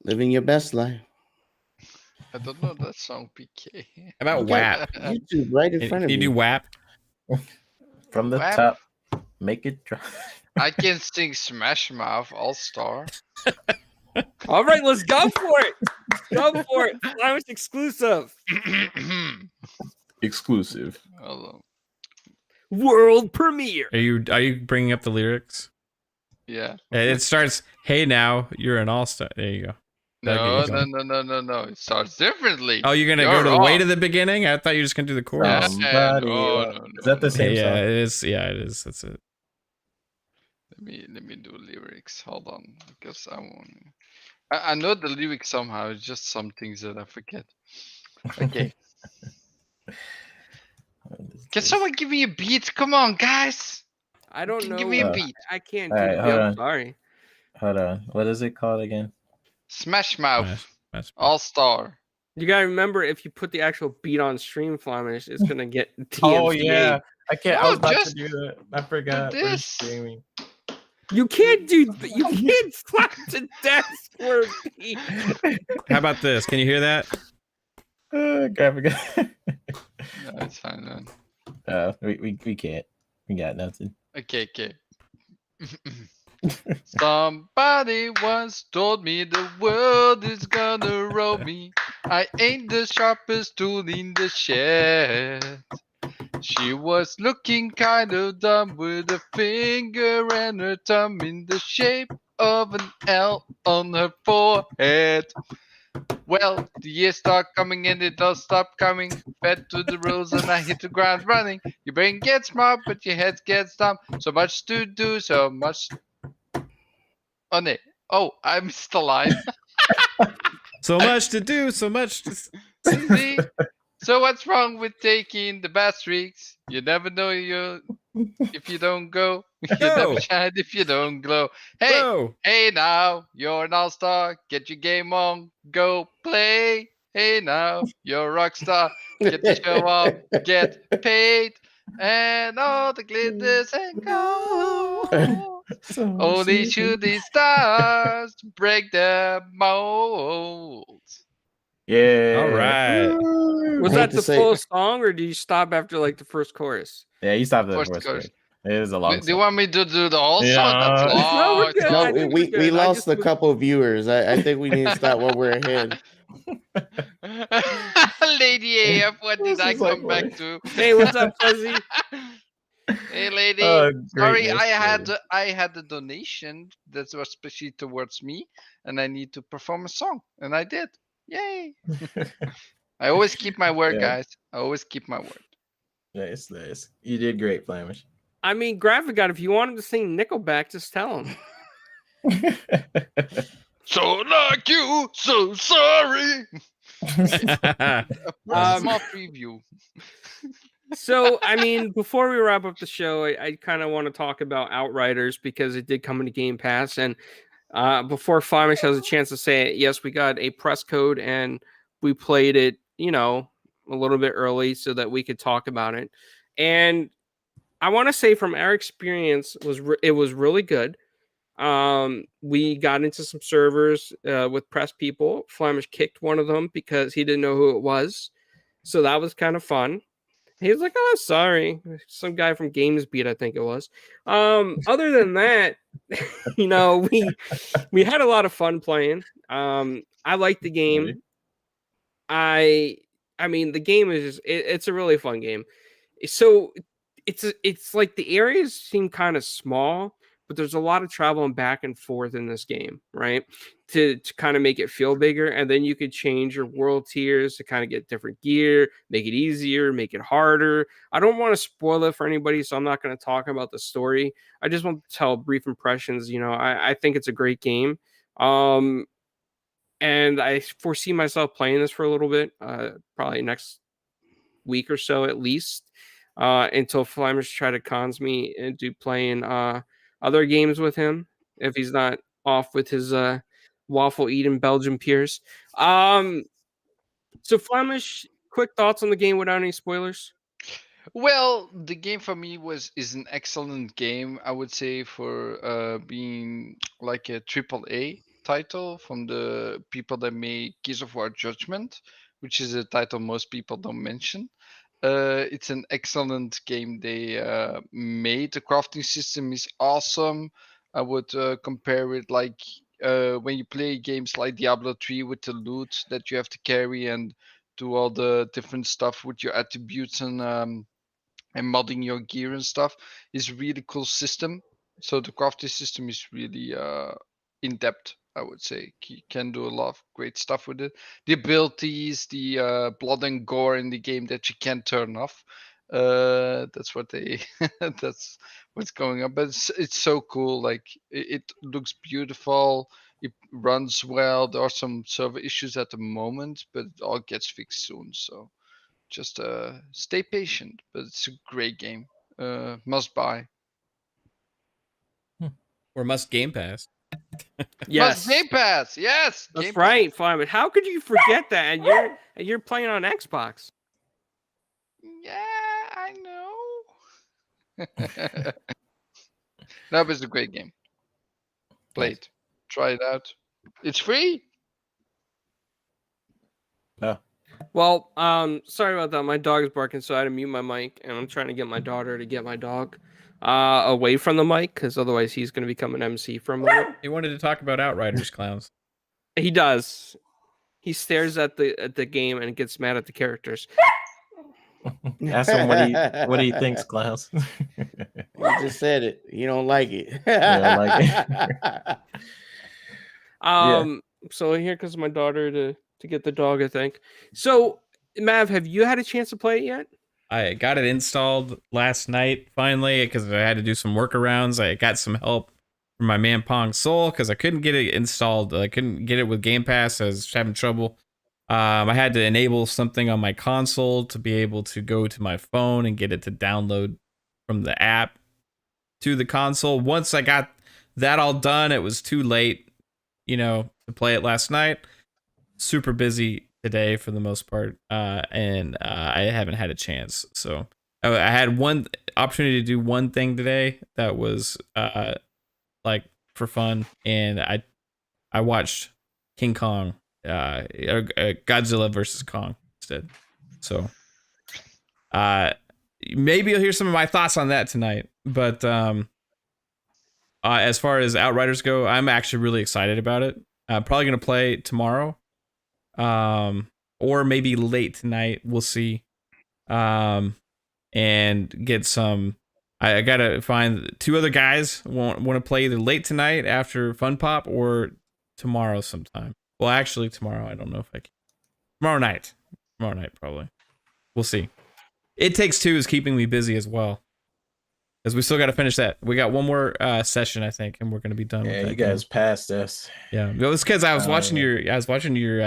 Living your best life. I don't know that song, PK. How about You got WAP? YouTube right in front Can of you do you. WAP? From the WAP? top, make it drop. I can sing Smash Mouth All Star. All right, let's go for it. Go for it. Flamish exclusive. Exclusive. Hold on. World premiere. Are you bringing up the lyrics? Yeah. It starts, "Hey now, you're an all-star." There you go. No, Okay, no. It starts differently. Oh, you're gonna You're go to the way wrong. to the beginning? I thought you were just gonna do the chorus. Yeah. Somebody, no, is that the same Yeah, song? it is. Yeah, it is. That's it. Let me do lyrics. Hold on, because I know the lyrics somehow. It's just some things that I forget. Okay. Can someone give me a beat? Come on, guys. I don't Can know. give me a Uh, beat. I can't all do right, the hold beat. on. I'm sorry. Hold on. What is it called again? Smash Mouth Smash. All Star. You gotta remember, if you put the actual beat on stream, Flamish, it's gonna get DMCA. Oh yeah, I can't. I No, was about just to do that. I forgot. do For this. streaming. You can't slap the desk for a beat. How about this? Can you hear that? Graphic. No, it's fine, man. We can't. We got nothing. Okay. Somebody once told me the world is gonna roll me. I ain't the sharpest tool in the shed. She was looking kind of dumb with a finger and her thumb in the shape of an L on her forehead. Well, the years start coming and it don't stop coming. Fed to the rules and I hit the ground running. Your brain gets smart, but your head gets dumb. So much to do, so much. Oh, no. Oh, I missed the line. So much to do, so much to See? So what's wrong with taking the bad streaks? You never know if you don't go. You never Go. shine if you don't glow. Hey, Bro. hey now, you're an all-star. Get your game on, go play. Hey now, you're a rock star. Get the show off, get paid. And all the glitters and gold. Only shooting stars break the mold. Yeah. All right. Was Hate that to the say- full song, or do you stop after like the first chorus? Yeah, you stopped at the First first chorus. chorus. It is a long Do you song. want me to do the whole song? Yeah. That's long. No, we're good. I No, think we we're good. I lost just a was- couple of viewers. I think we need to stop while we're ahead. Lady AF, what did This I is like come back to? Hey, what's up, Fuzzy? Hey, lady. Sorry, Greatness, I had a donation that was specially towards me, and I need to perform a song, and I did. Yay! I always keep my word, Yeah. guys. I always keep my word. Nice. You did great, Flamish. I mean, Graphic God, if you want him to sing Nickelback, just tell him. So like you, so sorry. A small preview. So, I mean, before we wrap up the show, I kind of want to talk about Outriders because it did come into Game Pass. And before Flamish has a chance to say it, yes, we got a press code and we played it, a little bit early so that we could talk about it. And I want to say from our experience, it was really good. We got into some servers with press people. Flamish kicked one of them because he didn't know who it was. So that was kind of fun. He was like, "Oh, sorry." Some guy from GamesBeat, I think it was. Other than that, we had a lot of fun playing. I like the game. I mean, the game is it's a really fun game. So it's like the areas seem kind of small, but there's a lot of traveling back and forth in this game, right? To kind of make it feel bigger, and then you could change your world tiers to kind of get different gear, make it easier, make it harder. I don't want to spoil it for anybody, so I'm not going to talk about the story. I just want to tell brief impressions. I think it's a great game. And I foresee myself playing this for a little bit, probably next week or so at least, until Flamish try to cons me into playing other games with him if he's not off with his waffle eating Belgian peers. So Flamish, quick thoughts on the game without any spoilers. Well, the game for me is an excellent game. I would say for being like a AAA title from the people that made Gears of War Judgment, which is a title most people don't mention. It's an excellent game they made. The crafting system is awesome. I would compare it like when you play games like Diablo 3 with the loot that you have to carry and do all the different stuff with your attributes and modding your gear and stuff is really cool system. So the crafting system is really in depth, I would say. You can do a lot of great stuff with it. The abilities, the blood and gore in the game that you can't turn off. That's what they that's what's going on. But it's so cool. Like it looks beautiful. It runs well. There are some server issues at the moment, but it all gets fixed soon. So just stay patient, but it's a great game. Must buy. Or must Game Pass. Yes, Must Game Pass. Yes, that's Game right, Flamish. How could you forget that? And you're playing on Xbox. Yeah, I know. No, but it's a great game. Play it. Try it out. It's free. Oh, Well, sorry about that. My dog is barking, so I had to mute my mic, and I'm trying to get my daughter to get my dog away from the mic, because otherwise he's going to become an MC for a moment. He wanted to talk about Outriders, clowns. He does. He stares at the game and gets mad at the characters. ask him what he thinks, Klaus. You just said it. You don't like it. You don't like it. So here comes my daughter to get the dog, I think. So, Mav, have you had a chance to play it yet? I got it installed last night finally because I had to do some workarounds. I got some help from my man Pong Soul because I couldn't get it installed. I couldn't get it with Game Pass. I was having trouble. I had to enable something on my console to be able to go to my phone and get it to download from the app to the console. Once I got that all done, it was too late, to play it last night. Super busy today for the most part, and I haven't had a chance. So I had one opportunity to do one thing today that was like for fun, and I watched King Kong, Godzilla versus Kong instead. So maybe you'll hear some of my thoughts on that tonight. But as far as Outriders go, I'm actually really excited about it. I'm probably gonna play tomorrow. Or maybe late tonight, we'll see. And get some. I gotta find 2 other guys want to play either late tonight after Fun Pop or tomorrow sometime. Well, actually tomorrow. I don't know if I can. Tomorrow night probably. We'll see. It Takes Two is keeping me busy as well, because we still got to finish that. We got one more session, I think, and we're gonna be done. Yeah, with that you guys passed us. Yeah, it was because I was watching your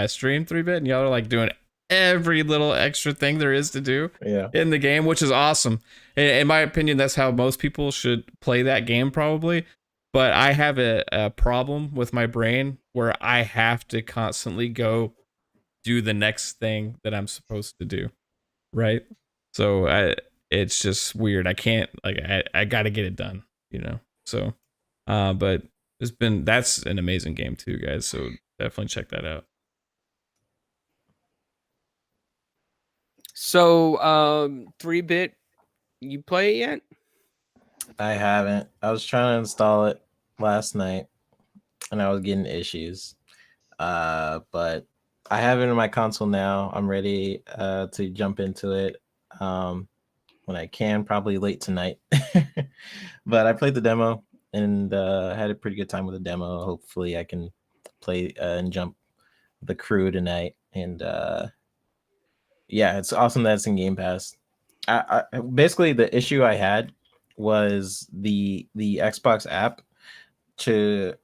stream 3-bit, and y'all are like doing every little extra thing there is to do in the game, which is awesome. In my opinion, that's how most people should play that game, probably. But I have a problem with my brain where I have to constantly go do the next thing that I'm supposed to do, right? So it's just weird. I can't, I got to get it done, So, but that's an amazing game too, guys. So definitely check that out. So, 3-bit, you play it yet? I haven't. I was trying to install it last night, and I was getting issues. But I have it in my console now. I'm ready to jump into it when I can, probably late tonight. But I played the demo. and had a pretty good time with the demo. Hopefully, I can play and jump the crew tonight. And yeah, it's awesome that it's in Game Pass. Basically, the issue I had was the Xbox app to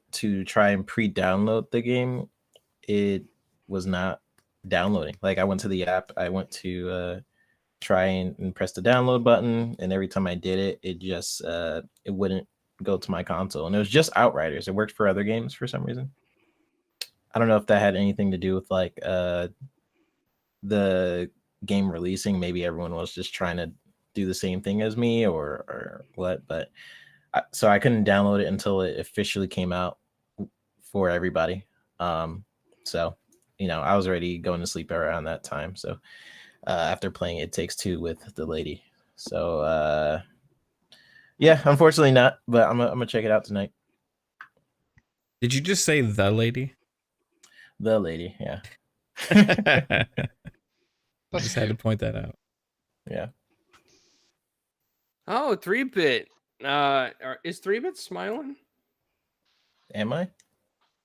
try and pre-download the game. It was not downloading. Like I went to the app, I went to try and press the download button, and every time I did it, it just it wouldn't go to my console. And it was just Outriders. It worked for other games for some reason. I don't know if that had anything to do with like the game releasing. Maybe everyone was just trying to do the same thing as me or what, but so I couldn't download it until it officially came out for everybody. So I was already going to sleep around that time. So after playing It Takes Two with the lady. So yeah, unfortunately not, but I'm gonna check it out tonight. Did you just say the lady? The lady, yeah. I just had to point that out. Yeah. Oh, 3-bit. Is 3-bit smiling? Am I?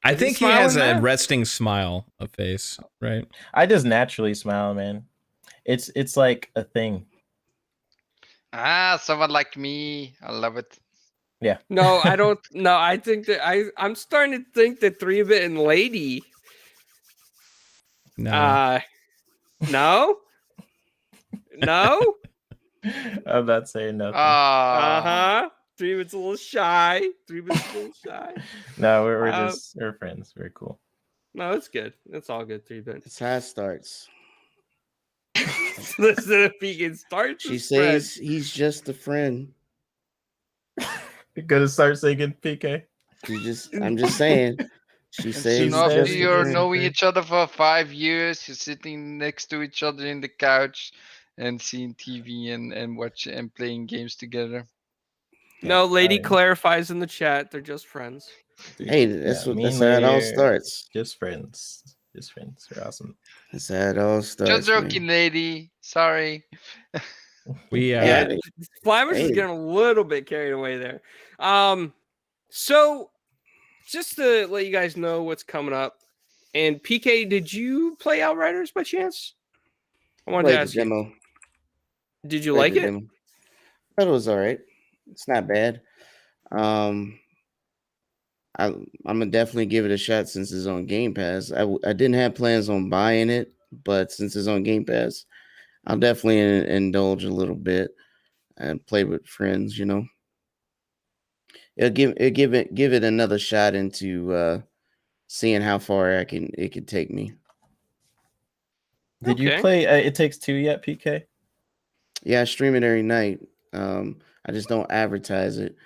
I Is he think he has smiling a now? resting smile of face, right? I just naturally smile, man. It's like a thing. Someone like me. I love it. Yeah. No, I don't. No, I think that I'm starting to think that 3-bit and lady. No. No, no. I'm not saying nothing. Uh-huh. 3-bit's a little shy. 3-bit's a little shy. No, we're friends. We're cool. No, it's good. It's all good. 3-bit. That's how it starts. Listen, if he can start She the spread. says he's just a friend. You're gonna start singing PK. I'm just saying. She And says soon he's after just a you're friend. knowing each other for 5 years, you're sitting next to each other in the couch and seeing TV and watch and playing games together. No, Lady Fine. clarifies in the chat. They're just friends. Hey, that's me that's and how it all Lady are starts. Just friends. Just friends. We're awesome. That's how it all Just starts. joking, Man. lady. Sorry. We Yeah, Hey, Flamish is hey. getting a little bit carried away there. So just to let you guys know what's coming up. And PK, did you play Outriders by chance? I wanted to Played the ask you. demo. Did you Played like the it? demo. Thought it was all right. It's not bad. I'm gonna definitely give it a shot since it's on Game Pass. I didn't have plans on buying it, but since it's on Game Pass, I'll definitely indulge a little bit and play with friends. It'll give it another shot into seeing how far it can take me. Did you Okay. play It Takes Two yet, PK? Yeah, I stream it every night. I just don't advertise it.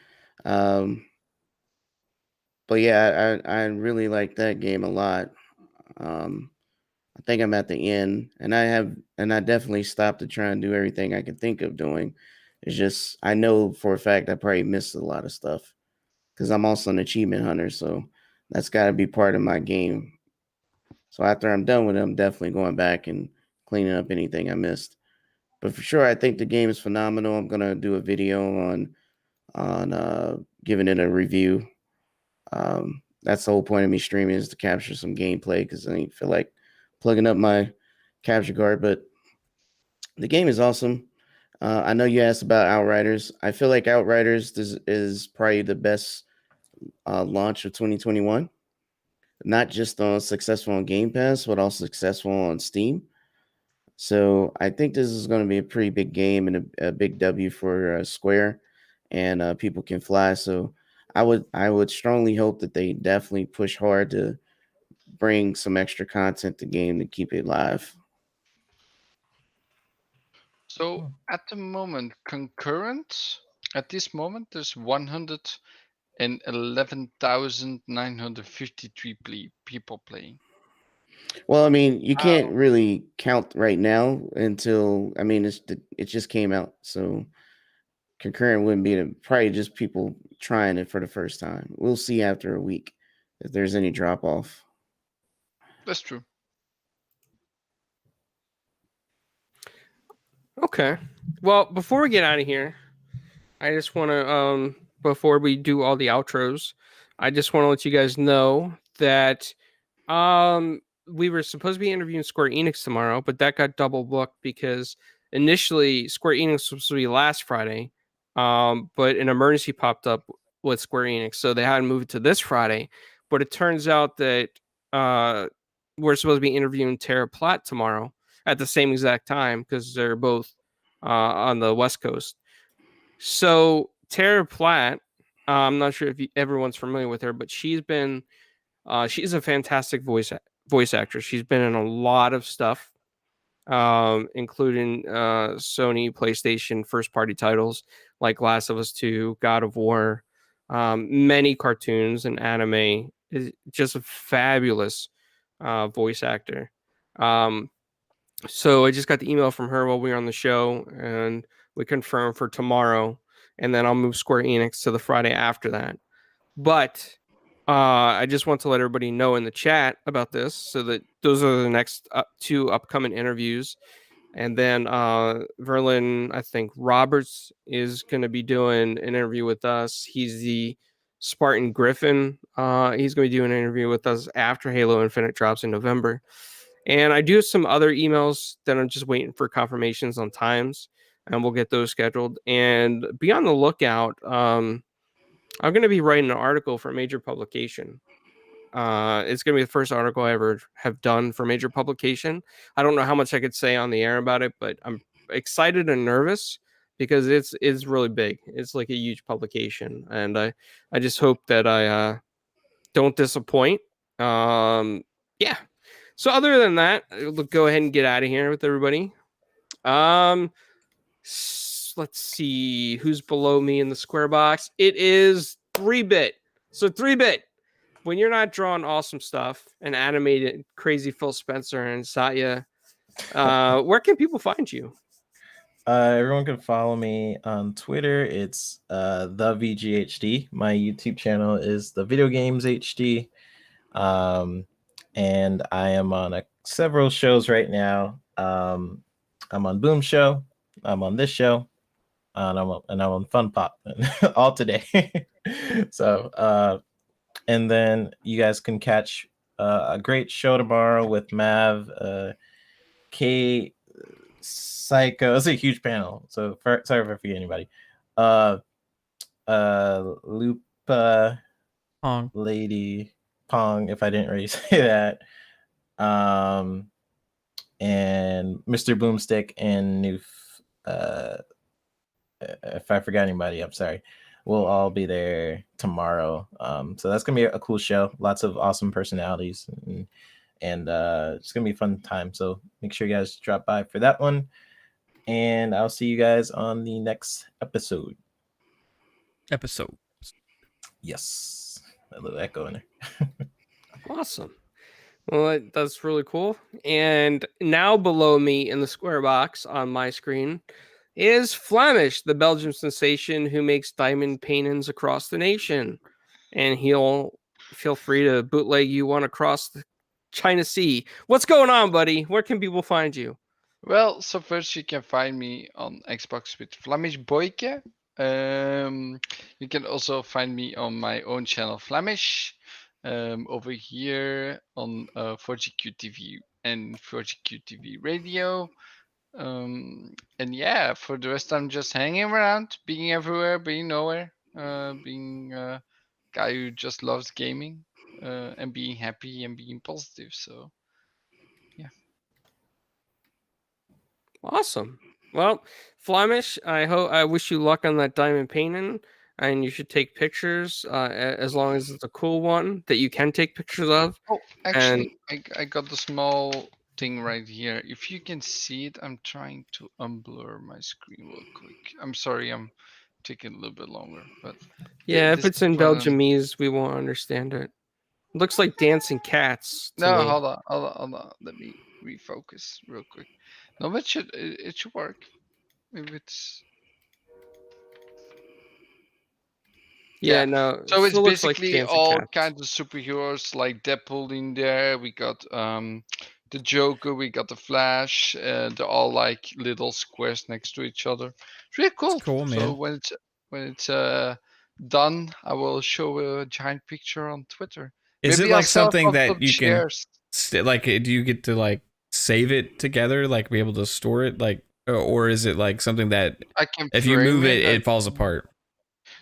But yeah, I really like that game a lot. I think I'm at the end, and I definitely stopped to try and do everything I can think of doing. It's just I know for a fact I probably missed a lot of stuff because I'm also an achievement hunter, so that's got to be part of my game. So after I'm done with it, I'm definitely going back and cleaning up anything I missed. But for sure, I think the game is phenomenal. I'm gonna do a video on giving it a review. That's the whole point of me streaming is to capture some gameplay because I didn't feel like plugging up my capture card. But the game is awesome. I know you asked about Outriders. I feel like Outriders is probably the best launch of 2021. Not just on successful on Game Pass, but also successful on Steam. So I think this is going to be a pretty big game and a big W for Square, and people can fly. So I would strongly hope that they definitely push hard to bring some extra content to game to keep it live. So at the moment, concurrent, at this moment, there's 111,953 people playing. Well, I mean, you can't Wow. really count right now until it just came out, so concurrent wouldn't be probably just people trying it for the first time. We'll see after a week if there's any drop off. That's true. Okay. Well, before we get out of here, I just want to before we do all the outros, I just want to let you guys know that we were supposed to be interviewing Square Enix tomorrow, but that got double booked because initially Square Enix was supposed to be last Friday, but an emergency popped up with Square Enix, so they had to move it to this Friday. But it turns out that we're supposed to be interviewing Tara Platt tomorrow at the same exact time because they're both on the West Coast. So Tara Platt, I'm not sure if everyone's familiar with her, but she's a fantastic voice actress. She's been in a lot of stuff, including Sony PlayStation first party titles like Last of Us 2, God of War, many cartoons and anime. Is just a fabulous voice actor. So I just got the email from her while we were on the show, and we confirmed for tomorrow, and then I'll move Square Enix to the Friday after that. But I just want to let everybody know in the chat about this, so that those are the next two upcoming interviews. And then Verlin, I think Roberts is going to be doing an interview with us. He's the Spartan Griffin. He's going to be doing an interview with us after Halo Infinite drops in November. And I do have some other emails that I'm just waiting for confirmations on times, and we'll get those scheduled. And be on the lookout. I'm going to be writing an article for a major publication. It's going to be the first article I ever have done for major publication. I don't know how much I could say on the air about it, but I'm excited and nervous because it's really big. It's like a huge publication, and I just hope that I don't disappoint. Yeah. So other than that, we'll go ahead and get out of here with everybody. Let's see who's below me in the square box. It is 3-bit. So 3-bit. When you're not drawing awesome stuff and animated crazy Phil Spencer and Satya, where can people find you? Everyone can follow me on Twitter. It's the VGHD. My YouTube channel is the Video Games HD. And I am on several shows right now. I'm on Boom Show. I'm on this show. And I'm on Fun Pop all today. So, and then you guys can catch a great show tomorrow with Mav, K, Psycho. It's a huge panel. So sorry if I forget anybody. Lupa, Pong. Lady Pong, if I didn't already say that. And Mr. Boomstick and Noof. If I forgot anybody, I'm sorry. We'll all be there tomorrow. So that's gonna be a cool show. Lots of awesome personalities, and it's gonna be a fun time. So make sure you guys drop by for that one. And I'll see you guys on the next episode. Yes. A little echo in there. Awesome. Well, that's really cool. And now below me in the square box on my screen is Flemish, the Belgian sensation who makes diamond paintings across the nation. And he'll feel free to bootleg you one across the China Sea. What's going on, buddy? Where can people find you? Well, so first you can find me on Xbox with Flemish Boyke. You can also find me on my own channel Flemish. Over here on 4GQ TV and 4GQ TV Radio. And yeah, for the rest, I'm just hanging around, being everywhere, being nowhere, being a guy who just loves gaming, and being happy and being positive. So, yeah. Awesome. Well, Flemish, I wish you luck on that diamond painting, and you should take pictures as long as it's a cool one that you can take pictures of. Oh, actually, I got the small thing right here. If you can see it, I'm trying to unblur my screen real quick. I'm sorry, I'm taking a little bit longer, but Yeah, if this it's in is what I'm- Belgiumese, we won't understand it. It looks like dancing cats to No, me. hold on. Let me refocus real quick. No, but it should work. If it's Yeah, yeah. no. So it's still looks like basically dancing all cats. kinds of superheroes like Deadpool in there. We got the Joker, we got the Flash. They're all like little squares next to each other. It's really cool. It's cool, man. So when it's done, I will show a giant picture on Twitter. Is Maybe it I'll like sell a something couple of that you can shares. like? Do you get to like save it together, like be able to store it, like, or is it like something that I can if you frame move it, I it falls can- apart?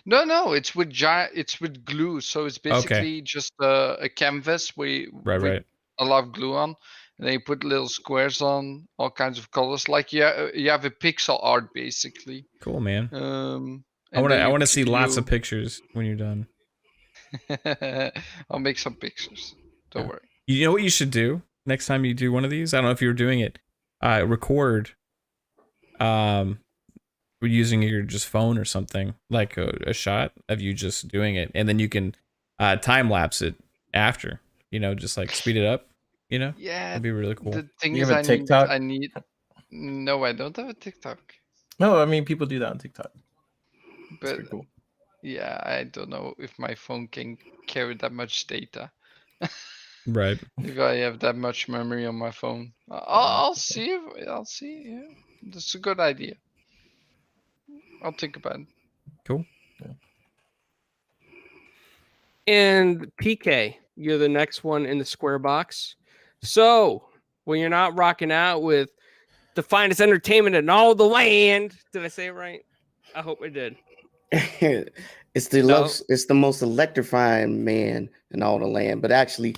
No, it's with it's with glue. So it's Okay. basically just a canvas with Right. a lot of glue on, and then you put little squares on all kinds of colors. Like you have a pixel art basically. Cool, man. I And want to. then I you want to see lots of you pictures when you're done. I'll make some pictures. Don't Yeah. worry. You know what you should do next time you do one of these? I don't know if you were doing it. Record. Using your just phone or something, like a shot of you just doing it, and then you can time lapse it after. Just like speed it up. Yeah, that'd be really cool. the thing You is, have a TikTok? I need. No, I don't have a TikTok. No, I mean people do that on TikTok. That's But pretty cool. yeah, I don't know if my phone can carry that much data. Right. If I have that much memory on my phone, I'll see. I'll see. Yeah, that's a good idea. I'll think about it. Cool. And PK, you're the next one in the square box. So when you're not rocking out with the finest entertainment in all the land, did I say it right? I hope I did. It's the most electrifying man in all the land. But actually,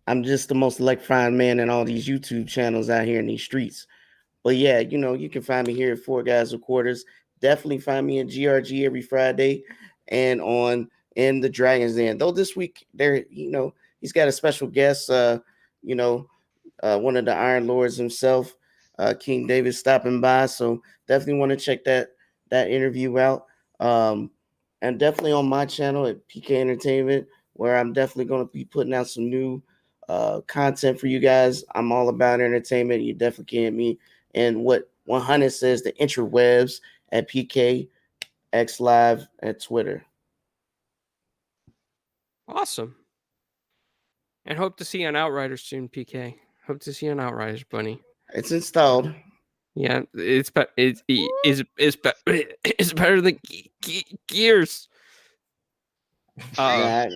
I'm just the most electrifying man in all these YouTube channels out here in these streets. But yeah, you can find me here at Four Guys with Quarters. Definitely find me at GRG every Friday and on in the Dragon's Den. Though this week he's got a special guest, one of the Iron Lords himself, King David, stopping by. So definitely want to check that interview out. And definitely on my channel at PK Entertainment, where I'm definitely going to be putting out some new content for you guys. I'm all about entertainment. You definitely can hit me. And what 100 says, the interwebs at PK X Live at Twitter. Awesome. And hope to see you on Outriders soon, PK. Hope to see you on Outriders, bunny. It's installed. Yeah, it's better than Gears. I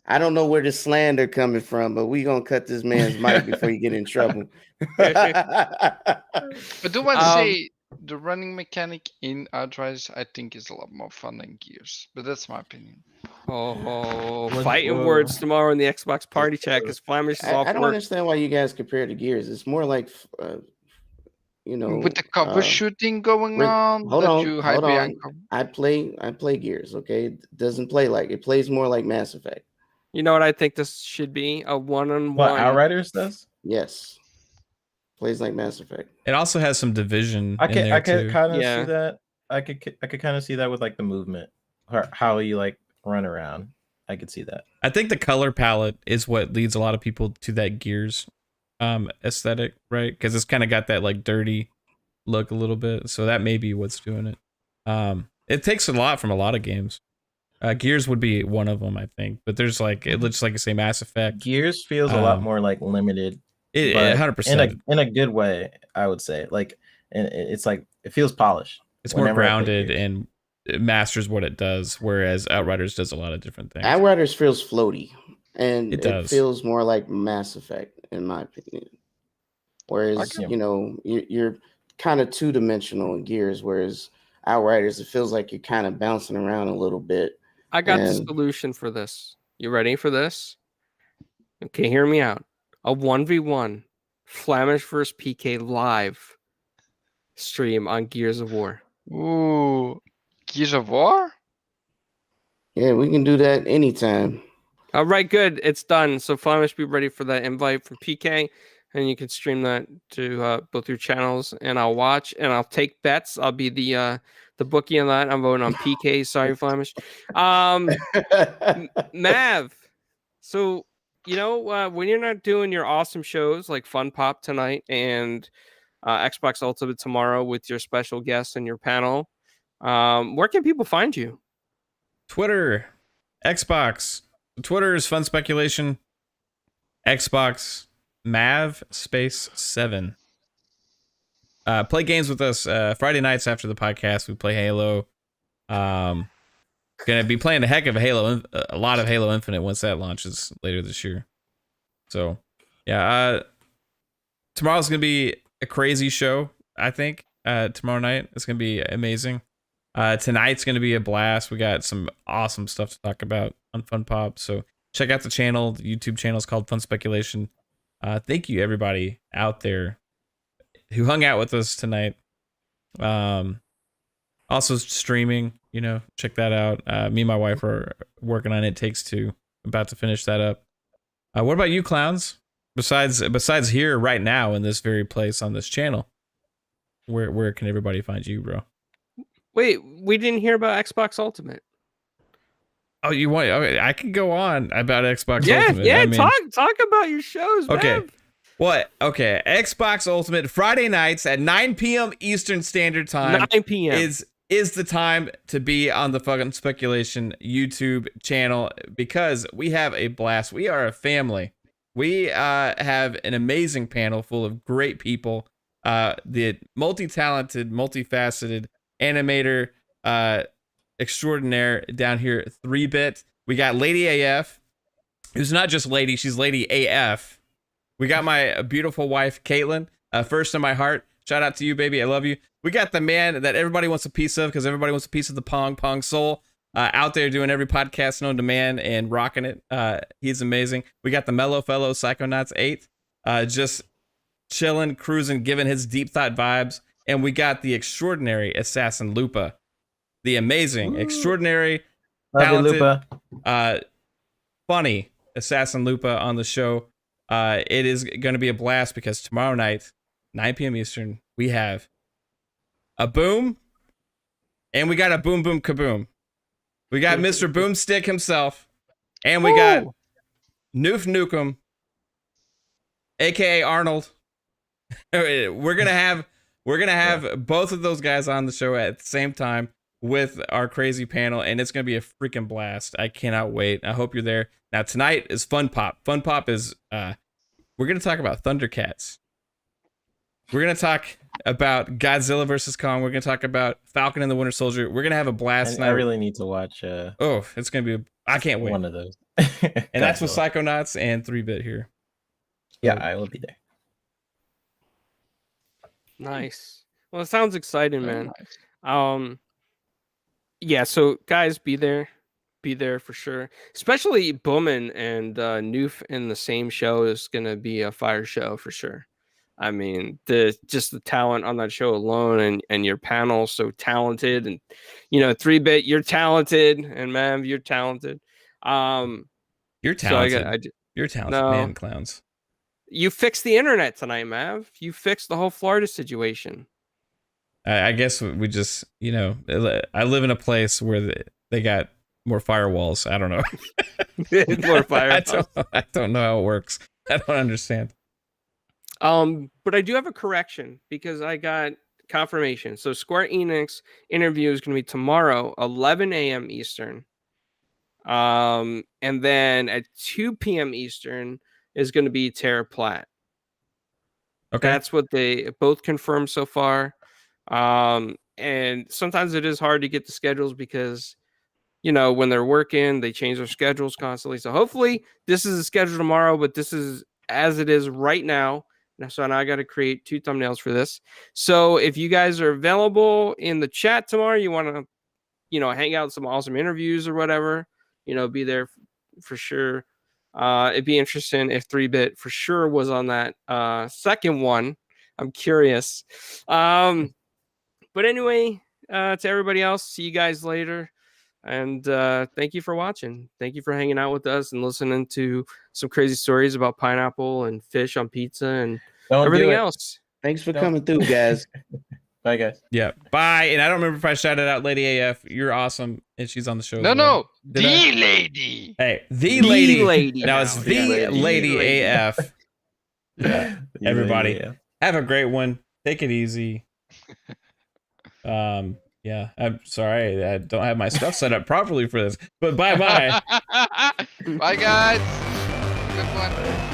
don't know where the slander coming from, but we gonna cut this man's mic before you get in trouble. But do want to say the running mechanic in Outriders, I think, is a lot more fun than Gears. But that's my opinion. Fighting words tomorrow in the Xbox party chat because Flamish is off I don't work. understand why you guys compare to Gears. It's more like with the cover shooting going on. Hold on. I play Gears. Okay, it doesn't play like it plays more like Mass Effect. You know what I think this should be? A one-on-one. What Outriders does? Yes, plays like Mass Effect. It also has some division. I could kind of Yeah. see that. I could kind of see that with like the movement, or how you like run around. I could see that. I think the color palette is what leads a lot of people to that Gears aesthetic, right? Because it's kind of got that like dirty look a little bit, so that may be what's doing it. It takes a lot from a lot of games. Gears would be one of them, I think. But there's like, it looks like, say, Mass Effect. Gears feels a lot more like limited. It 100%. In a good way, I would say. Like, and it's like it feels polished. It's more grounded and it masters what it does, whereas Outriders does a lot of different things. Outriders feels floaty, and it feels more like Mass Effect, in my opinion. Whereas you're kind of two-dimensional in Gears, whereas Outriders, it feels like you're kind of bouncing around a little bit. I got the solution for this. You ready for this? Okay, hear me out. A 1v1 Flamish vs PK live stream on Gears of War. Ooh, Gears of War? Yeah, we can do that anytime. All right, good. It's done. So Flamish, be ready for that invite from PK, and you can stream that to both your channels, and I'll watch and I'll take bets. I'll be the bookie on that. I'm voting on PK. Sorry, Flamish. Mav. So when you're not doing your awesome shows like Fun Pop tonight and Xbox Ultimate tomorrow with your special guests and your panel, where can people find you? Twitter, Xbox. Twitter is Fun Speculation. Xbox, Mav space 7. Play games with us Friday nights after the podcast. We play Halo. gonna be playing a lot of Halo Infinite once that launches later this year. So, yeah, tomorrow's gonna be a crazy show. I think tomorrow night it's gonna be amazing. Tonight's gonna be a blast. We got some awesome stuff to talk about on Fun Pop. So check out the channel. The YouTube channel is called Fun Speculation. Thank you everybody out there who hung out with us tonight. Also streaming, check that out. Me and my wife are working on It Takes Two. About to finish that up. What about you, clowns? Besides here right now in this very place on this channel, where can everybody find you, bro? Wait, we didn't hear about Xbox Ultimate. Oh, you want? Okay, I can go on about Xbox Yeah, Ultimate. yeah. I mean, talk about your shows, okay. man. What? Okay, Xbox Ultimate Friday nights at 9 p.m. Eastern Standard Time. 9 p.m. is the time to be on the fucking Speculation YouTube channel because we have a blast. We are a family. We have an amazing panel full of great people. The multi-talented, multifaceted animator extraordinaire down here, 3-bit. We got Lady AF, who's not just lady, she's Lady AF. We got my beautiful wife, Caitlin, first in my heart. Shout out to you, baby. I love you. We got the man that everybody wants a piece of because everybody wants a piece of the Pong Soul. Out there doing every podcast known to man and rocking it. He's amazing. We got the mellow fellow Psychonauts 8, just chilling, cruising, giving his deep thought vibes. And we got the extraordinary Assassin Lupa, the amazing, extraordinary, talented, funny Assassin Lupa on the show. It is going to be a blast because tomorrow night, 9 p.m. Eastern, we have a boom, and we got a boom boom kaboom. We got Mr. Boomstick himself, and we got Noof Nukem, aka Arnold. We're gonna have both of those guys on the show at the same time with our crazy panel, and it's gonna be a freaking blast. I cannot wait. I hope you're there. Now tonight is Fun Pop. Fun Pop is we're gonna talk about Thundercats. We're gonna talk about Godzilla versus Kong. We're gonna talk about Falcon and the Winter Soldier. We're gonna have a blast tonight. I really need to watch. It's gonna be. I can't wait. One of those. And that's with Psychonauts and 3-bit here. Yeah, I will be there. Nice. Well, it sounds exciting, man. Yeah. So guys, be there for sure. Especially Bowman and Noof in the same show is gonna be a fire show for sure. I mean, the talent on that show alone, and your panel so talented, and 3-bit, you're talented, and Mav, you're talented. You're talented. You're talented, man, clowns. You fixed the internet tonight, Mav. You fixed the whole Florida situation. I guess we just, I live in a place where they got more firewalls. I don't know. More firewalls. I don't know how it works. I don't understand. But I do have a correction because I got confirmation. So Square Enix interview is going to be tomorrow, 11 a.m. Eastern. And then at 2 p.m. Eastern is going to be Tara Platt. Okay. That's what they both confirmed so far. And sometimes it is hard to get the schedules because, when they're working, they change their schedules constantly. So hopefully this is a schedule tomorrow, but this is as it is right now. So now I got to create 2 thumbnails for this. So if you guys are available in the chat tomorrow, you want to, hang out with some awesome interviews or whatever, be there for sure. It'd be interesting if 3-bit for sure was on that second one. I'm curious. But anyway, to everybody else, see you guys later. And thank you for watching. Thank you for hanging out with us and listening to some crazy stories about pineapple and fish on pizza and everything else. Thanks for coming through, guys. Bye, guys. Yeah, bye. And I don't remember if I shouted out Lady AF. You're awesome, and she's on the show. No, lady. Hey, the lady. Now it's the lady AF. Yeah, everybody, have a great one. Take it easy. Yeah, I'm sorry I don't have my stuff set up properly for this, but bye. Bye, guys. Good one.